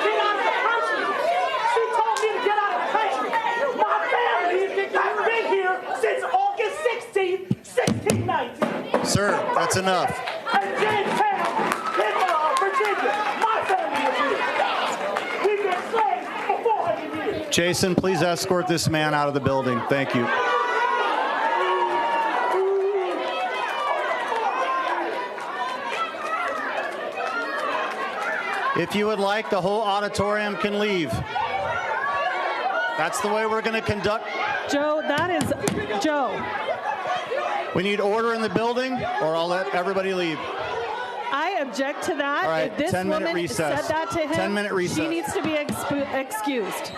get out of the country. She told me to get out of the country. My family has been here since August 16th, 1619. Sir, that's enough. And Jamestown, in Virginia, my family is here. We've been slaves for 400 years. Jason, please escort this man out of the building. Thank you. If you would like, the whole auditorium can leave. That's the way we're going to conduct. Joe, that is Joe. We need order in the building, or I'll let everybody leave. I object to that. All right, if this 10-minute woman recess. said that to him, 10-minute recess. she needs to be excused.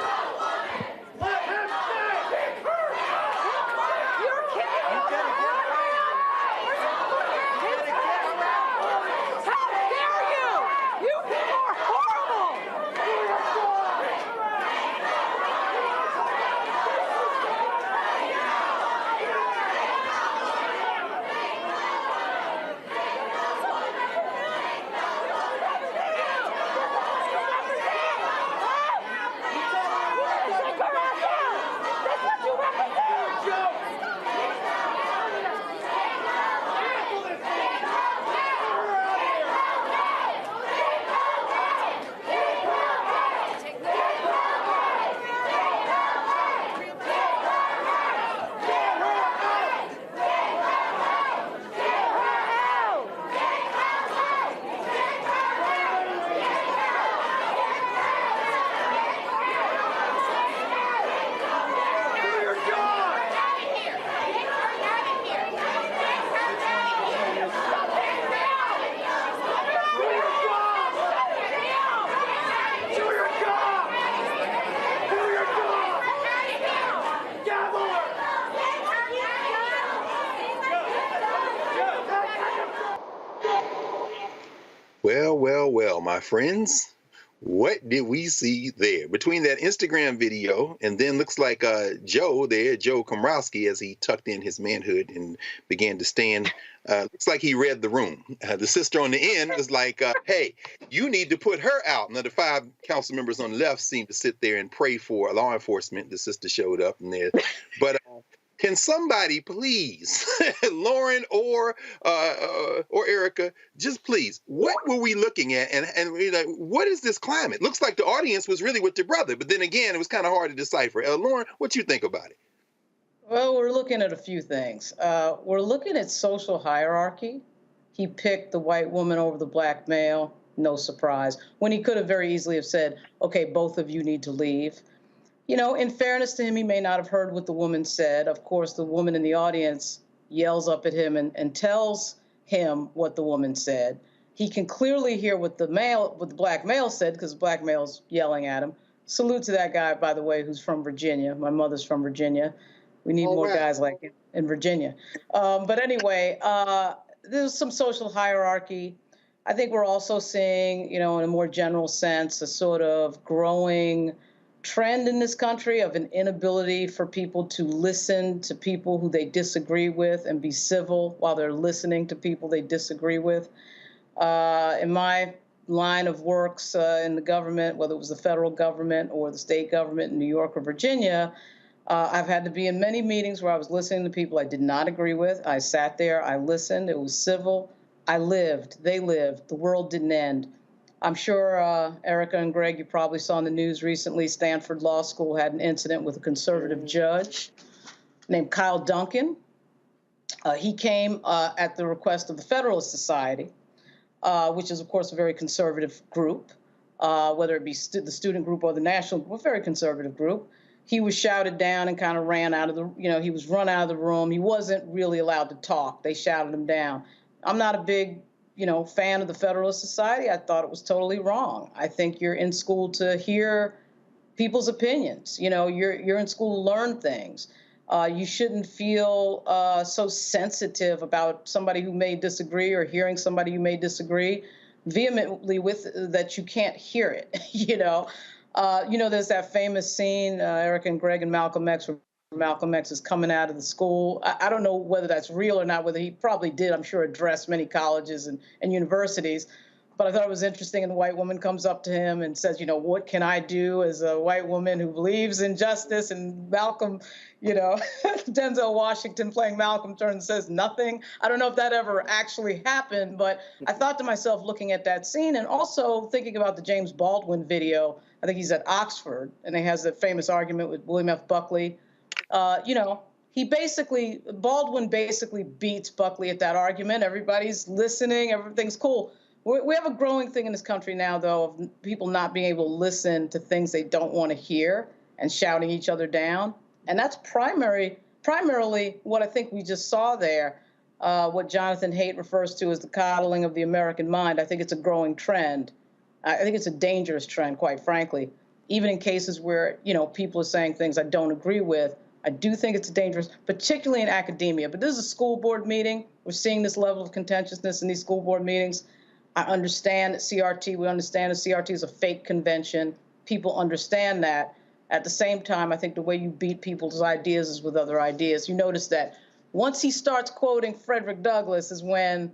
Well, my friends, what did we see there? Between that Instagram video and then looks like Joe there, Joe Komorowski, as he tucked in his manhood and began to stand, looks like he read the room. The sister on the end was like, hey, you need to put her out. Now, the 5 council members on the left seemed to sit there and pray for law enforcement. The sister showed up in there. But can somebody please, Lauren or Erica, just please, what were we looking at? And what is this climate? Looks like the audience was really with their brother, but then again, it was kind of hard to decipher. Lauren, what you think about it? Well, we're looking at a few things. We're looking at social hierarchy. He picked the white woman over the black male, no surprise, when he could have very easily have said, okay, both of you need to leave. You know, in fairness to him, he may not have heard what the woman said. Of course, the woman in the audience yells up at him and tells him what the woman said. He can clearly hear what the black male said because the black male's yelling at him. Salute to that guy, by the way, who's from Virginia. My mother's from Virginia. We need more guys like him in Virginia. But anyway, there's some social hierarchy. I think we're also seeing, you know, in a more general sense, a sort of growing trend in this country of an inability for people to listen to people who they disagree with and be civil while they're listening to people they disagree with. In my line of works in the government, whether it was the federal government or the state government in New York or Virginia, I've had to be in many meetings where I was listening to people I did not agree with. I sat there, I listened, it was civil. I lived, they lived, the world didn't end. I'm sure, Erica and Greg, you probably saw in the news recently, Stanford Law School had an incident with a conservative judge named Kyle Duncan. He came at the request of the Federalist Society which is, of course, a very conservative group, whether it be the student group or the national group, a very conservative group. He was shouted down and kind of ran out of the, he was run out of the room. He wasn't really allowed to talk. They shouted him down. I'm not a big, fan of the Federalist Society. I thought it was totally wrong. I think you're in school to hear people's opinions. You're in school to learn things. You shouldn't feel so sensitive about somebody who may disagree or hearing somebody who may disagree vehemently with that you can't hear it. There's that famous scene, Eric and Greg and Malcolm X, where Malcolm X is coming out of the school. I don't know whether that's real or not, whether he probably did, I'm sure, address many colleges and universities. But I thought it was interesting, and the white woman comes up to him and says, what can I do as a white woman who believes in justice? And Malcolm, Denzel Washington playing Malcolm turns and says nothing. I don't know if that ever actually happened, but I thought to myself looking at that scene and also thinking about the James Baldwin video. I think he's at Oxford, and he has that famous argument with William F. Buckley. Baldwin basically beats Buckley at that argument. Everybody's listening. Everything's cool. We have a growing thing in this country now, though, of people not being able to listen to things they don't want to hear and shouting each other down. And that's primarily what I think we just saw there, what Jonathan Haidt refers to as the coddling of the American mind. I think it's a growing trend. I think it's a dangerous trend, quite frankly. Even in cases where, people are saying things I don't agree with, I do think it's dangerous, particularly in academia. But this is a school board meeting. We're seeing this level of contentiousness in these school board meetings. I understand that we understand that CRT is a fake convention. People understand that. At the same time, I think the way you beat people's ideas is with other ideas. You notice that once he starts quoting Frederick Douglass is when,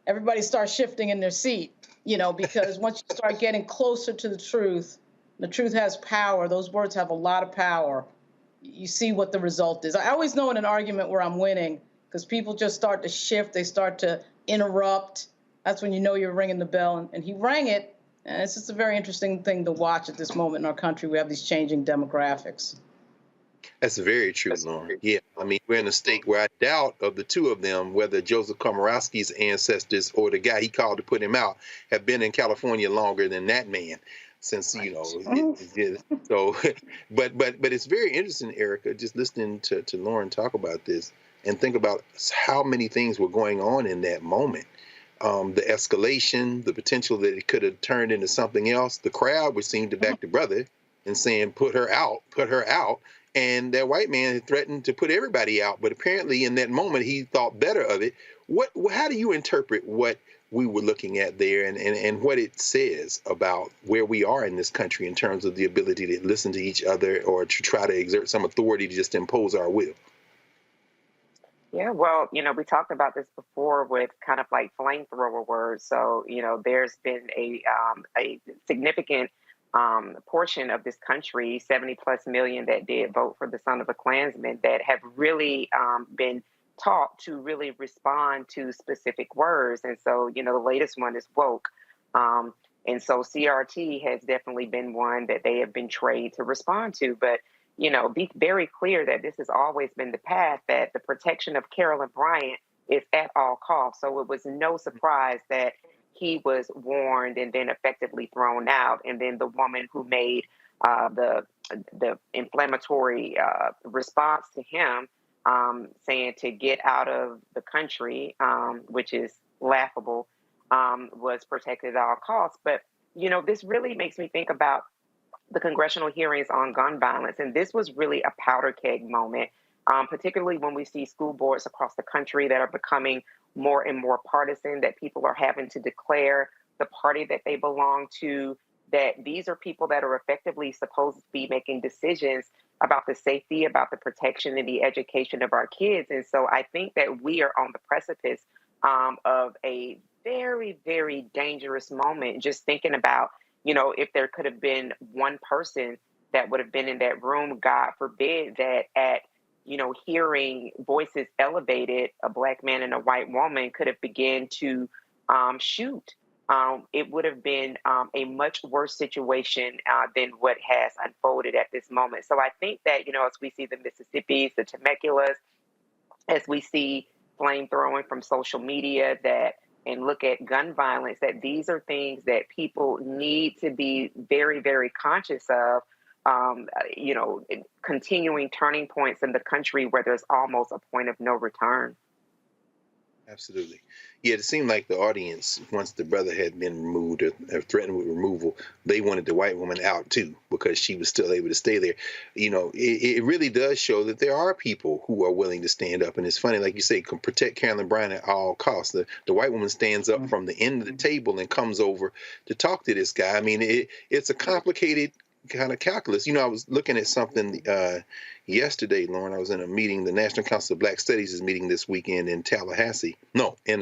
everybody starts shifting in their seat, because once you start getting closer to the truth has power. Those words have a lot of power. You see what the result is. I always know in an argument where I'm winning because people just start to shift. They start to interrupt. That's when you know you're ringing the bell, and he rang it. And it's just a very interesting thing to watch at this moment in our country. We have these changing demographics. That's very true, Lauren. Yeah, we're in a state where I doubt of the two of them whether Joseph Komorowski's ancestors or the guy he called to put him out have been in California longer than that man. Since but it's very interesting, Erica, just listening to Lauren talk about this and think about how many things were going on in that moment. The escalation, the potential that it could have turned into something else. The crowd was seeing to back the brother and saying, put her out. And that white man had threatened to put everybody out. But apparently in that moment, he thought better of it. How do you interpret what we were looking at there and what it says about where we are in this country in terms of the ability to listen to each other or to try to exert some authority to just impose our will? Yeah, well, we talked about this before with kind of like flamethrower words. So, there's been a significant portion of this country, 70 plus million that did vote for the son of a Klansman, that have really been taught to really respond to specific words. And so, the latest one is woke. And so CRT has definitely been one that they have been trained to respond to. But be very clear that this has always been the path, that the protection of Carolyn Bryant is at all costs. So it was no surprise that he was warned and then effectively thrown out. And then the woman who made the inflammatory response to him, saying to get out of the country, which is laughable, was protected at all costs. But, this really makes me think about the congressional hearings on gun violence. And this was really a powder keg moment, particularly when we see school boards across the country that are becoming more and more partisan, that people are having to declare the party that they belong to, that these are people that are effectively supposed to be making decisions about the safety, about the protection and the education of our kids. And so I think that we are on the precipice of a very, very dangerous moment, just thinking about, if there could have been one person that would have been in that room, God forbid that at, hearing voices elevated, a black man and a white woman could have begun to shoot. It would have been a much worse situation than what has unfolded at this moment. So I think that, as we see the Mississippis, the Temecula's, as we see flamethrowing from social media, that and look at gun violence, that these are things that people need to be very, very conscious of, continuing turning points in the country where there's almost a point of no return. Absolutely. Yeah, it seemed like the audience, once the brother had been removed or threatened with removal, they wanted the white woman out too because she was still able to stay there. It really does show that there are people who are willing to stand up. And it's funny, like you say, protect Carolyn Bryant at all costs. The white woman stands up from the end of the table and comes over to talk to this guy. I mean, it's a complicated kind of calculus. I was looking at something yesterday, Lauren. I was in a meeting. The National Council of Black Studies is meeting this weekend in Tallahassee. No, in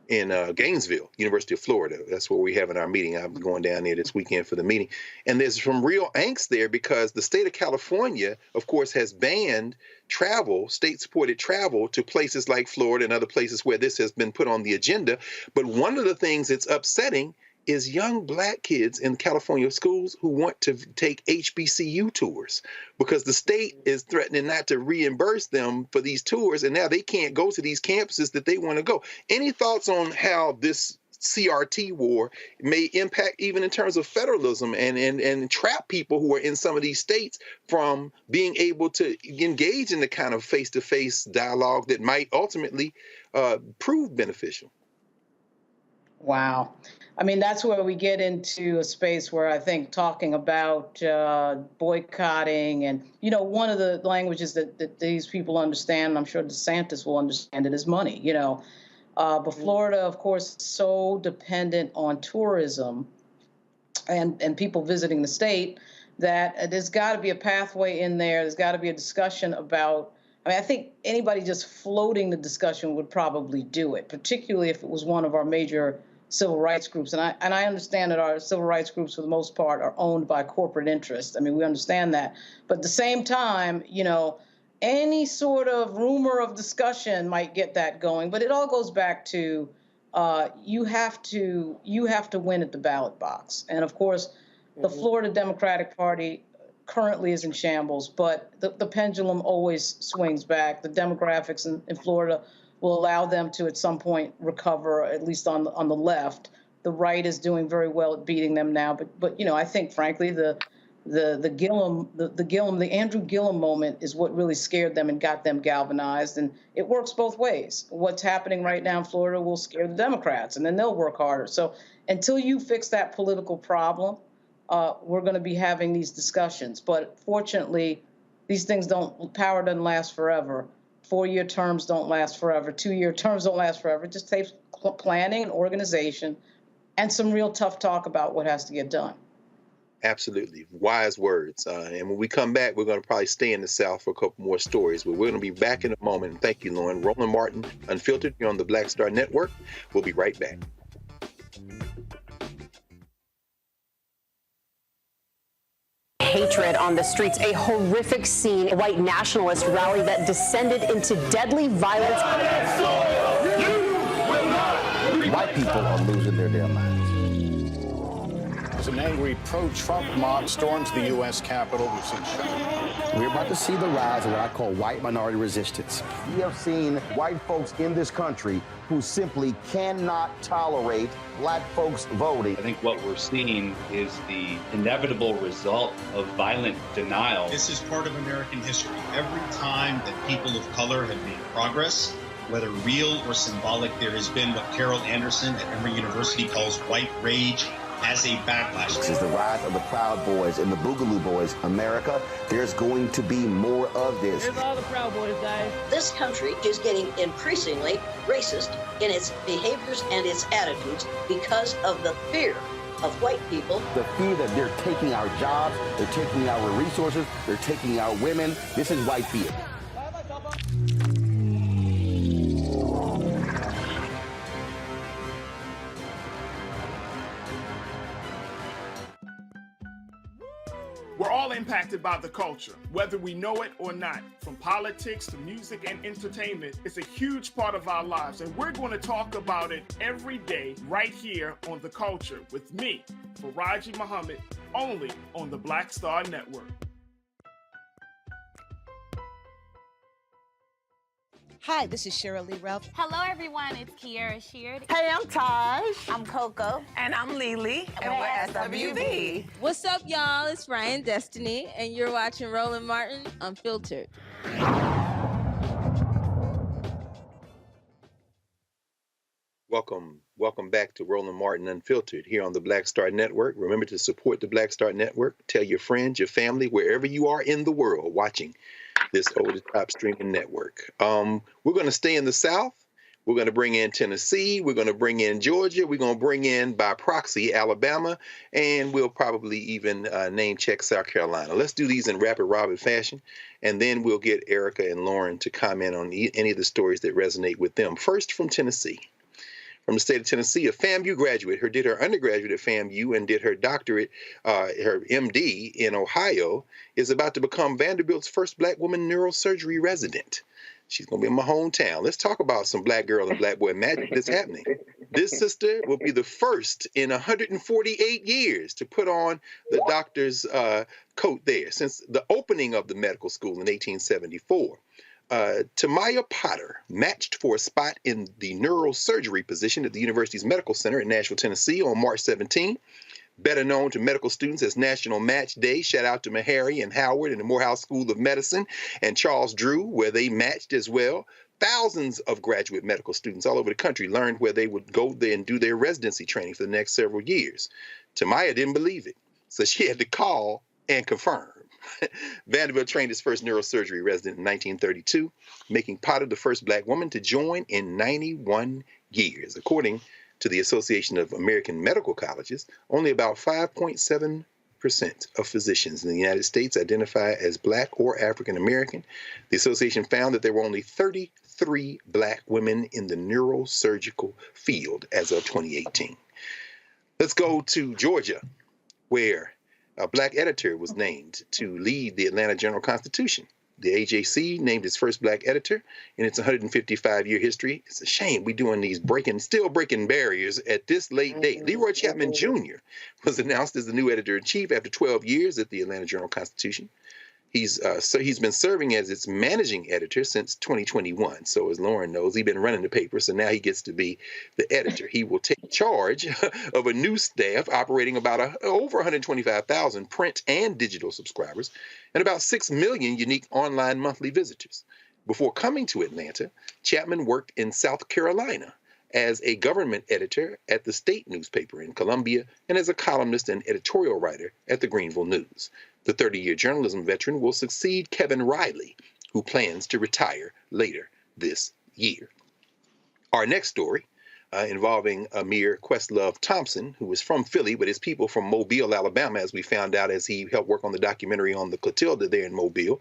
Gainesville, University of Florida. That's where we having our meeting. I'm going down there this weekend for the meeting. And there's some real angst there because the state of California, of course, has banned travel, state-supported travel to places like Florida and other places where this has been put on the agenda. But one of the things that's upsetting is young black kids in California schools who want to take HBCU tours because the state is threatening not to reimburse them for these tours, and now they can't go to these campuses that they want to go. Any thoughts on how this CRT war may impact even in terms of federalism and trap people who are in some of these states from being able to engage in the kind of face-to-face dialogue that might ultimately prove beneficial? Wow. I mean, that's where we get into a space where I think talking about boycotting and, one of the languages that these people understand, and I'm sure DeSantis will understand it, is money, But Florida, of course, is so dependent on tourism and people visiting the state that there's got to be a pathway in there. There's got to be a discussion about, I think anybody just floating the discussion would probably do it, particularly if it was one of our major civil rights groups. And I understand that our civil rights groups, for the most part, are owned by corporate interests. I mean, we understand that. But at the same time, any sort of rumor of discussion might get that going. But it all goes back to you have to win at the ballot box. And of course, the Florida Democratic Party currently is in shambles, but the pendulum always swings back. The demographics in Florida will allow them to, at some point, recover, at least on the left. The right is doing very well at beating them now, but I think, frankly, the Andrew Gillum moment is what really scared them and got them galvanized, and it works both ways. What's happening right now in Florida will scare the Democrats, and then they'll work harder. So until you fix that political problem, we're going to be having these discussions. But fortunately, these things power doesn't last forever. 4-year terms don't last forever. 2-year terms don't last forever. It just takes planning and organization and some real tough talk about what has to get done. Absolutely. Wise words. And when we come back, we're going to probably stay in the South for a couple more stories, but we're going to be back in a moment. Thank you, Lauren. Roland Martin, Unfiltered, here on the Black Star Network. We'll be right back. Hatred on the streets, a horrific scene, a white nationalist rally that descended into deadly violence. White people are losing their damn minds. As an angry pro-Trump mob storms the U.S. Capitol, we've seen We're about to see the rise of what I call white minority resistance. We have seen white folks in this country who simply cannot tolerate black folks voting. I think what we're seeing is the inevitable result of violent denial. This is part of American history. Every time that people of color have made progress, whether real or symbolic, there has been what Carol Anderson at Emory University calls white rage as a backlash. This is the rise of the Proud Boys and the Boogaloo Boys. America, there's going to be more of this. Here's all the Proud Boys, guys. This country is getting increasingly racist in its behaviors and its attitudes because of the fear of white people. The fear that they're taking our jobs, they're taking our resources, they're taking our women. This is white fear. We're all impacted by the culture, whether we know it or not. From politics to music and entertainment, it's a huge part of our lives, and we're going to talk about it every day right here on The Culture with me, Faraji Muhammad, only on the Black Star Network. Hi, this is Cheryl Lee Ralph. Hello, everyone. It's Kiara Sheard. Hey, I'm Taj. I'm Coco. And I'm Lily. And we're SWV. What's up, y'all? It's Ryan Destiny, and you're watching Roland Martin Unfiltered. Welcome back to Roland Martin Unfiltered here on the Black Star Network. Remember to support the Black Star Network. Tell your friends, your family, wherever you are in the world watching this over-the-top streaming network. We're going to stay in the South. We're going to bring in Tennessee. We're going to bring in Georgia. We're going to bring in, by proxy, Alabama. And we'll probably even name check South Carolina. Let's do these in rapid robin fashion. And then we'll get Erica and Lauren to comment on any of the stories that resonate with them. First, from Tennessee. From the state of Tennessee, a FAMU graduate who did her undergraduate at FAMU and did her doctorate, her MD in Ohio, is about to become Vanderbilt's first Black woman neurosurgery resident. She's going to be in my hometown. Let's talk about some Black girl and Black boy magic that's happening. This sister will be the first in 148 years to put on the doctor's coat there since the opening of the medical school in 1874. Tamaya Potter matched for a spot in the neurosurgery position at the university's medical center in Nashville, Tennessee on March 17. Better known to medical students as National Match Day. Shout out to Meharry and Howard and the Morehouse School of Medicine and Charles Drew, where they matched as well. Thousands of graduate medical students all over the country learned where they would go there and do their residency training for the next several years. Tamaya didn't believe it, so she had to call and confirm. Vanderbilt trained his first neurosurgery resident in 1932, making Potter the first Black woman to join in 91 years. According to the Association of American Medical Colleges, only about 5.7% of physicians in the United States identify as Black or African American. The association found that there were only 33 Black women in the neurosurgical field as of 2018. Let's go to Georgia, where a Black editor was named to lead the Atlanta Journal-Constitution. The AJC named its first Black editor in its 155-year history. It's a shame we're doing these still breaking barriers at this late date. Leroy Chapman Jr. was announced as the new editor-in-chief after 12 years at the Atlanta Journal-Constitution. He's been serving as its managing editor since 2021. So as Lauren knows, he's been running the paper, so now he gets to be the editor. He will take charge of a new staff operating about over 125,000 print and digital subscribers and about 6 million unique online monthly visitors. Before coming to Atlanta, Chapman worked in South Carolina as a government editor at the state newspaper in Columbia and as a columnist and editorial writer at the Greenville News. The 30-year journalism veteran will succeed Kevin Riley, who plans to retire later this year. Our next story involving Amir Questlove Thompson, who is from Philly, but his people from Mobile, Alabama, as we found out as he helped work on the documentary on the Clotilda there in Mobile.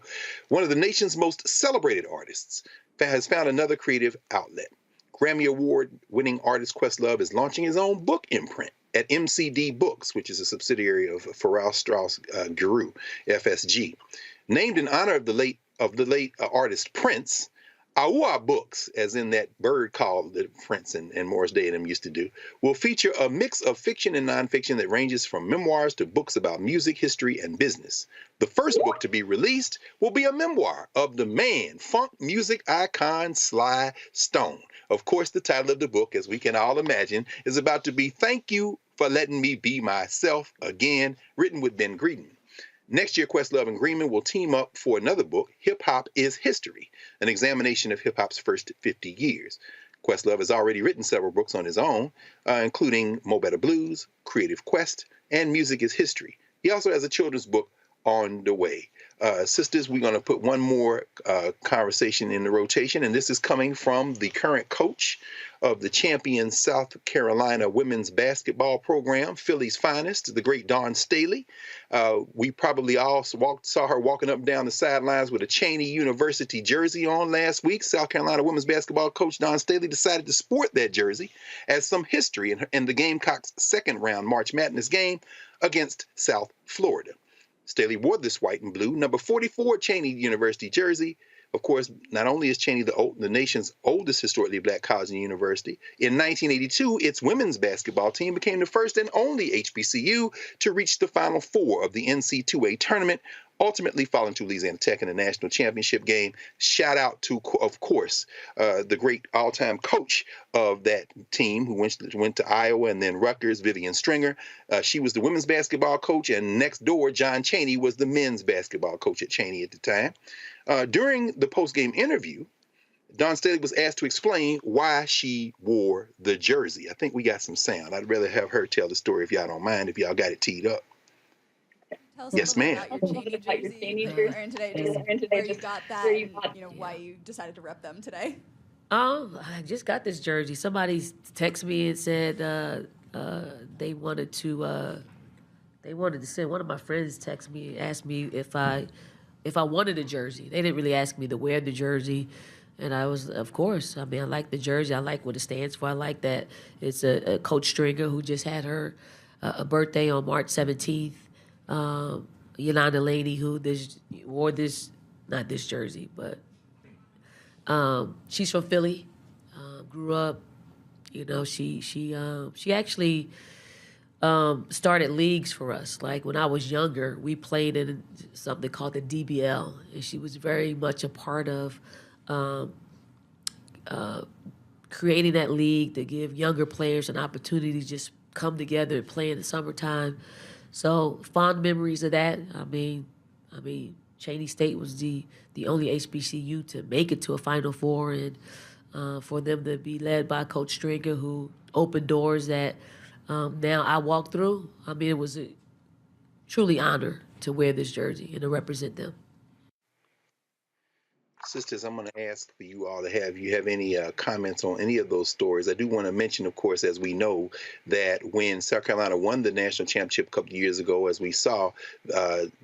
One of the nation's most celebrated artists has found another creative outlet. Grammy Award-winning artist Questlove is launching his own book imprint at MCD Books, which is a subsidiary of Farrar Straus Giroux, FSG. Named in honor of the late artist Prince, Aua Books, as in that bird call that Prince and Morris Day and them used to do, will feature a mix of fiction and nonfiction that ranges from memoirs to books about music, history, and business. The first book to be released will be a memoir of the man, funk music icon Sly Stone. Of course, the title of the book, as we can all imagine, is about to be Thank You for Letting Me Be Myself Again, written with Ben Greedon. Next year, Questlove and Greenman will team up for another book, Hip Hop is History, an examination of hip hop's first 50 years. Questlove has already written several books on his own, including Mo Better Blues, Creative Quest, and Music is History. He also has a children's book on the way. Sisters, we're going to put one more conversation in the rotation, and this is coming from the current coach of the champion South Carolina women's basketball program, Philly's finest, the great Dawn Staley. We probably all saw her walking up and down the sidelines with a Cheney University jersey on last week. South Carolina women's basketball coach Dawn Staley decided to sport that jersey as some history in the Gamecocks' second-round March Madness game against South Florida. Staley wore this white and blue, number 44 Cheney University jersey. Of course, not only is Cheney the nation's oldest historically Black college and university, in 1982, its women's basketball team became the first and only HBCU to reach the Final Four of the NC2A tournament ultimately falling to Louisiana Tech in the national championship game. Shout out to, of course, the great all-time coach of that team who went to Iowa and then Rutgers, Vivian Stringer. She was the women's basketball coach, and next door, John Chaney was the men's basketball coach at Chaney at the time. During the post-game interview, Dawn Staley was asked to explain why she wore the jersey. I think we got some sound. I'd rather have her tell the story if y'all don't mind, if y'all got it teed up. Tell us Yes, a little ma'am. bit about your Cheney jersey you're wearing today, just where you got that, and why you decided to rep them today. I just got this jersey. Somebody texted me and said they wanted to send. One of my friends texted me and asked me if I wanted a jersey. They didn't really ask me to wear the jersey. And I was, of course, I mean, I like the jersey. I like what it stands for. I like that it's a Coach Stringer who just had her a birthday on March 17th. Yolanda Laney, who wore this, not this jersey, but she's from Philly, grew up, you know, she actually started leagues for us. Like when I was younger, we played in something called the DBL, and she was very much a part of creating that league to give younger players an opportunity to just come together and play in the summertime. So fond memories of that. I mean, Chaney State was the only HBCU to make it to a Final Four, and for them to be led by Coach Stringer, who opened doors that now I walk through. I mean, it was a truly honor to wear this jersey and to represent them. Sisters, I'm going to ask for you all to have any comments on any of those stories. I do want to mention, of course, as we know, that when South Carolina won the national championship a couple of years ago, as we saw,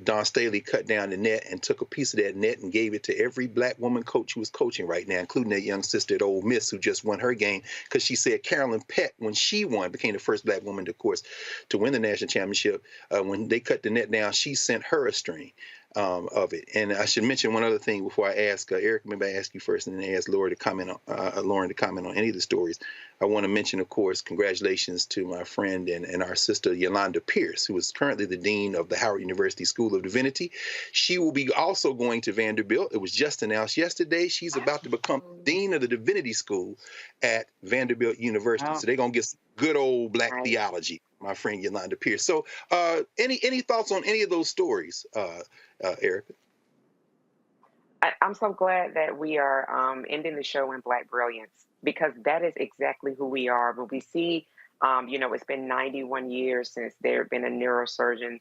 Dawn Staley cut down the net and took a piece of that net and gave it to every black woman coach who is coaching right now, including that young sister at Ole Miss who just won her game, because she said Carolyn Peck, when she won, became the first black woman, of course, to win the national championship. When they cut the net down, she sent her a string of it. And I should mention one other thing before I ask Eric. Maybe I ask you first, and then ask Lauren to comment on any of the stories. I want to mention, of course, congratulations to my friend and our sister Yolanda Pierce, who is currently the dean of the Howard University School of Divinity. She will be also going to Vanderbilt. It was just announced yesterday. She's about to become dean of the Divinity School at Vanderbilt University. So they're gonna get some good old black theology, my friend Yolanda Pierce. So, any thoughts on any of those stories, Erica? I'm so glad that we are ending the show in Black brilliance, because that is exactly who we are. But we see, it's been 91 years since there had been a neurosurgeon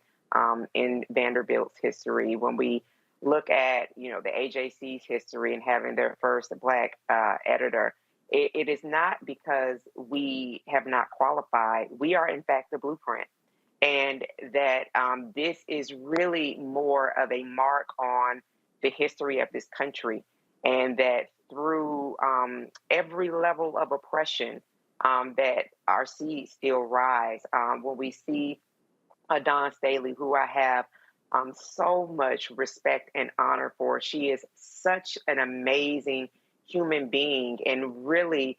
in Vanderbilt's history. When we look at, the AJC's history and having their first Black editor, it is not because we have not qualified. We are, in fact, the blueprint. And that this is really more of a mark on the history of this country, and that through every level of oppression, that our seeds still rise. When we see Dawn Staley, who I have so much respect and honor for, she is such an amazing human being, and really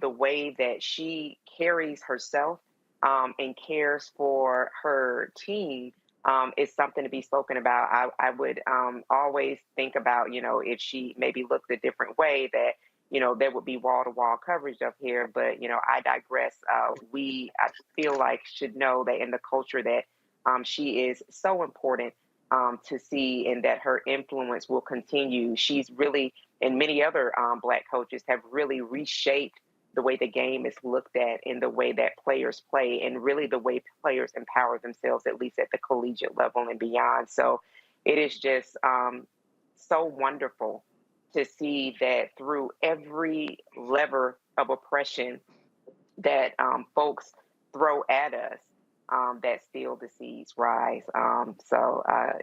the way that she carries herself and cares for her team is something to be spoken about. I would always think about, if she maybe looked a different way, that, there would be wall-to-wall coverage up here. But, I digress. I feel like should know that in the culture that she is so important to see, and that her influence will continue. She's really, and many other Black coaches have really reshaped the way the game is looked at, and the way that players play, and really the way players empower themselves, at least at the collegiate level and beyond. So it is just so wonderful to see that through every lever of oppression that folks throw at us, that still the seeds rise.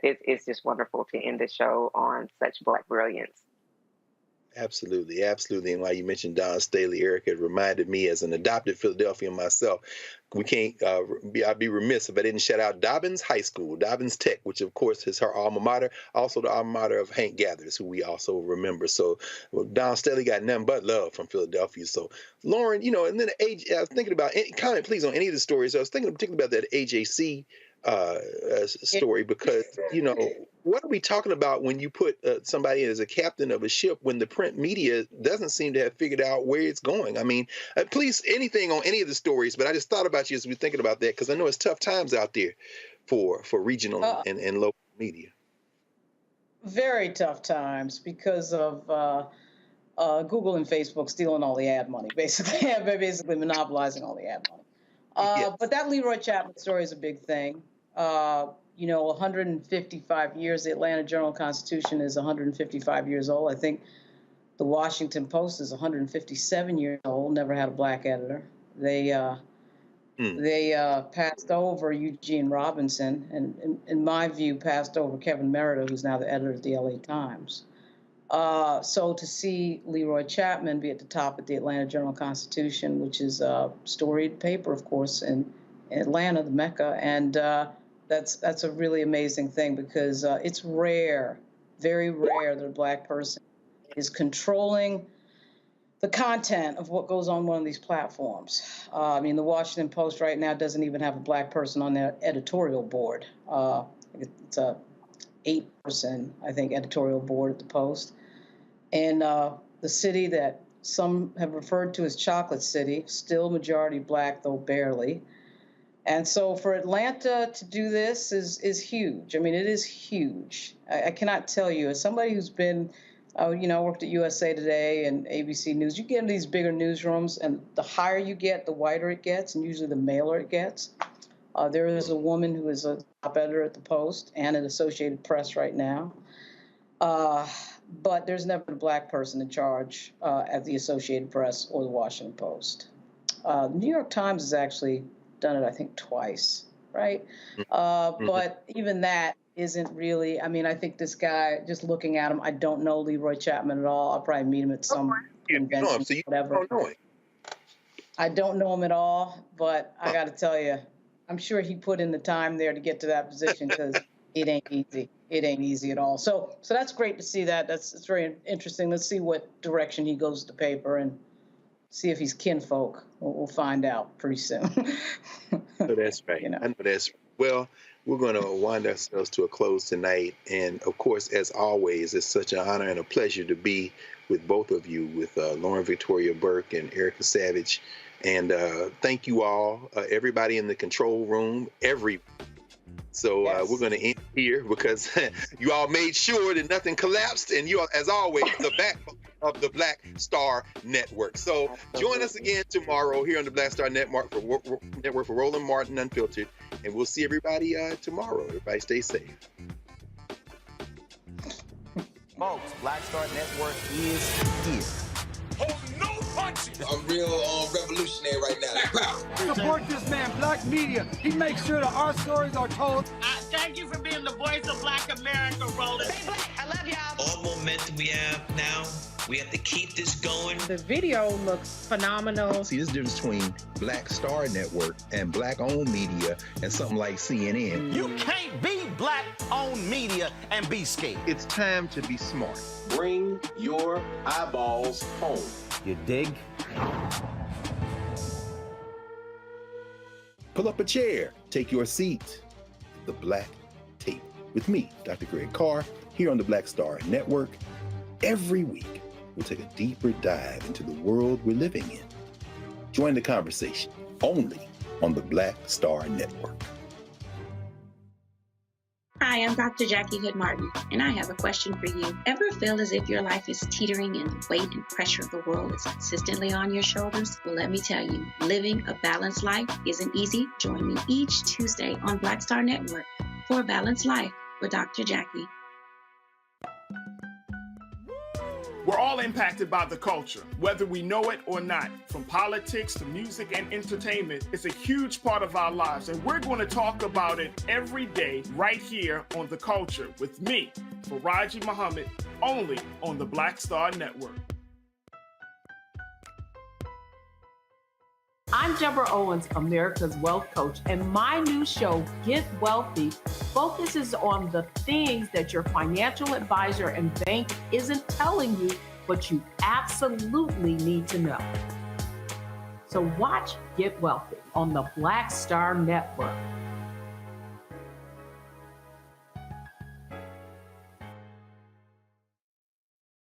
It's just wonderful to end the show on such Black brilliance. Absolutely, absolutely. And while you mentioned Dawn Staley, Eric, it reminded me, as an adopted Philadelphian myself, we can't, I'd be remiss if I didn't shout out Dobbins High School, Dobbins Tech, which of course is her alma mater, also the alma mater of Hank Gathers, who we also remember. So Dawn Staley got nothing but love from Philadelphia. So Lauren, and then I was thinking about, comment please on any of the stories. I was thinking particularly about that AJC story, because, you know, what are we talking about when you put somebody as a captain of a ship when the print media doesn't seem to have figured out where it's going? I mean, please, anything on any of the stories, but I just thought about you as we were thinking about that, because I know it's tough times out there for regional and local media. Very tough times because of Google and Facebook stealing all the ad money, basically monopolizing all the ad money. But that Leroy Chapman story is a big thing. You know, 155 years, the Atlanta Journal-Constitution is 155 years old. I think the Washington Post is 157 years old, never had a black editor. They passed over Eugene Robinson, and in my view, passed over Kevin Merida, who's now the editor of the LA Times. So to see Leroy Chapman be at the top of the Atlanta Journal-Constitution, which is a storied paper, of course, in Atlanta, the Mecca, and that's a really amazing thing, because it's rare, very rare, that a black person is controlling the content of what goes on one of these platforms. I mean, the Washington Post right now doesn't even have a black person on their editorial board. It's a 8-person, I think, editorial board at the Post. And the city that some have referred to as Chocolate City, still majority black, though barely. And so for Atlanta to do this is huge. I mean, it is huge. I cannot tell you, as somebody who's been, you know, I worked at USA Today and ABC News, you get in these bigger newsrooms, and the higher you get, the whiter it gets, and usually the maler it gets. There is a woman who is a top editor at the Post and at Associated Press right now. But there's never been a black person in charge at the Associated Press or the Washington Post. The New York Times has actually done it, I think, twice, right? But even that isn't really, I mean, I think this guy, just looking at him, I don't know Leroy Chapman at all. I'll probably meet him at some convention, whatever. I don't know him at all, but I got to tell you, I'm sure he put in the time there to get to that position, because it ain't easy. It ain't easy at all. So that's great to see that. It's very interesting. Let's see what direction he goes to the paper and see if he's kinfolk. We'll find out pretty soon. So that's right. You know. I know that's well. We're going to wind ourselves to a close tonight, and of course, as always, it's such an honor and a pleasure to be with both of you, with Lauren Victoria Burke and Erica Savage. And thank you all, everybody in the control room, So we're going to end here, because you all made sure that nothing collapsed, and you are, as always, the backbone of the Black Star Network. So join us again tomorrow here on the Black Star Network for Roland Martin Unfiltered, and we'll see everybody tomorrow. Everybody stay safe. Folks, Black Star Network is here. Hold no punches. I'm real revolutionary right now. Support this man, Black Media. He makes sure that our stories are told. Thank you for being the voice of Black America, Roland. Stay black. I love y'all. All momentum we have now, we have to keep this going. The video looks phenomenal. See, this difference between Black Star Network and black-owned media and something like CNN. You can't be black-owned media and be scared. It's time to be smart. Bring your eyeballs home. You dig? Pull up a chair. Take your seat. The Black Tape with me, Dr. Greg Carr, here on the Black Star Network. Every week, we'll take a deeper dive into the world we're living in. Join the conversation only on the Black Star Network. Hi, I'm Dr. Jackie Hood Martin, and I have a question for you. Ever feel as if your life is teetering and the weight and pressure of the world is consistently on your shoulders? Well, let me tell you, living a balanced life isn't easy. Join me each Tuesday on Black Star Network for A Balanced Life with Dr. Jackie. We're all impacted by the culture, whether we know it or not. From politics to music and entertainment, it's a huge part of our lives, and we're going to talk about it every day right here on The Culture with me, Faraji Muhammad, only on the Black Star Network. I'm Deborah Owens, America's Wealth Coach, and my new show, Get Wealthy, focuses on the things that your financial advisor and bank isn't telling you, but you absolutely need to know. So watch Get Wealthy on the Black Star Network.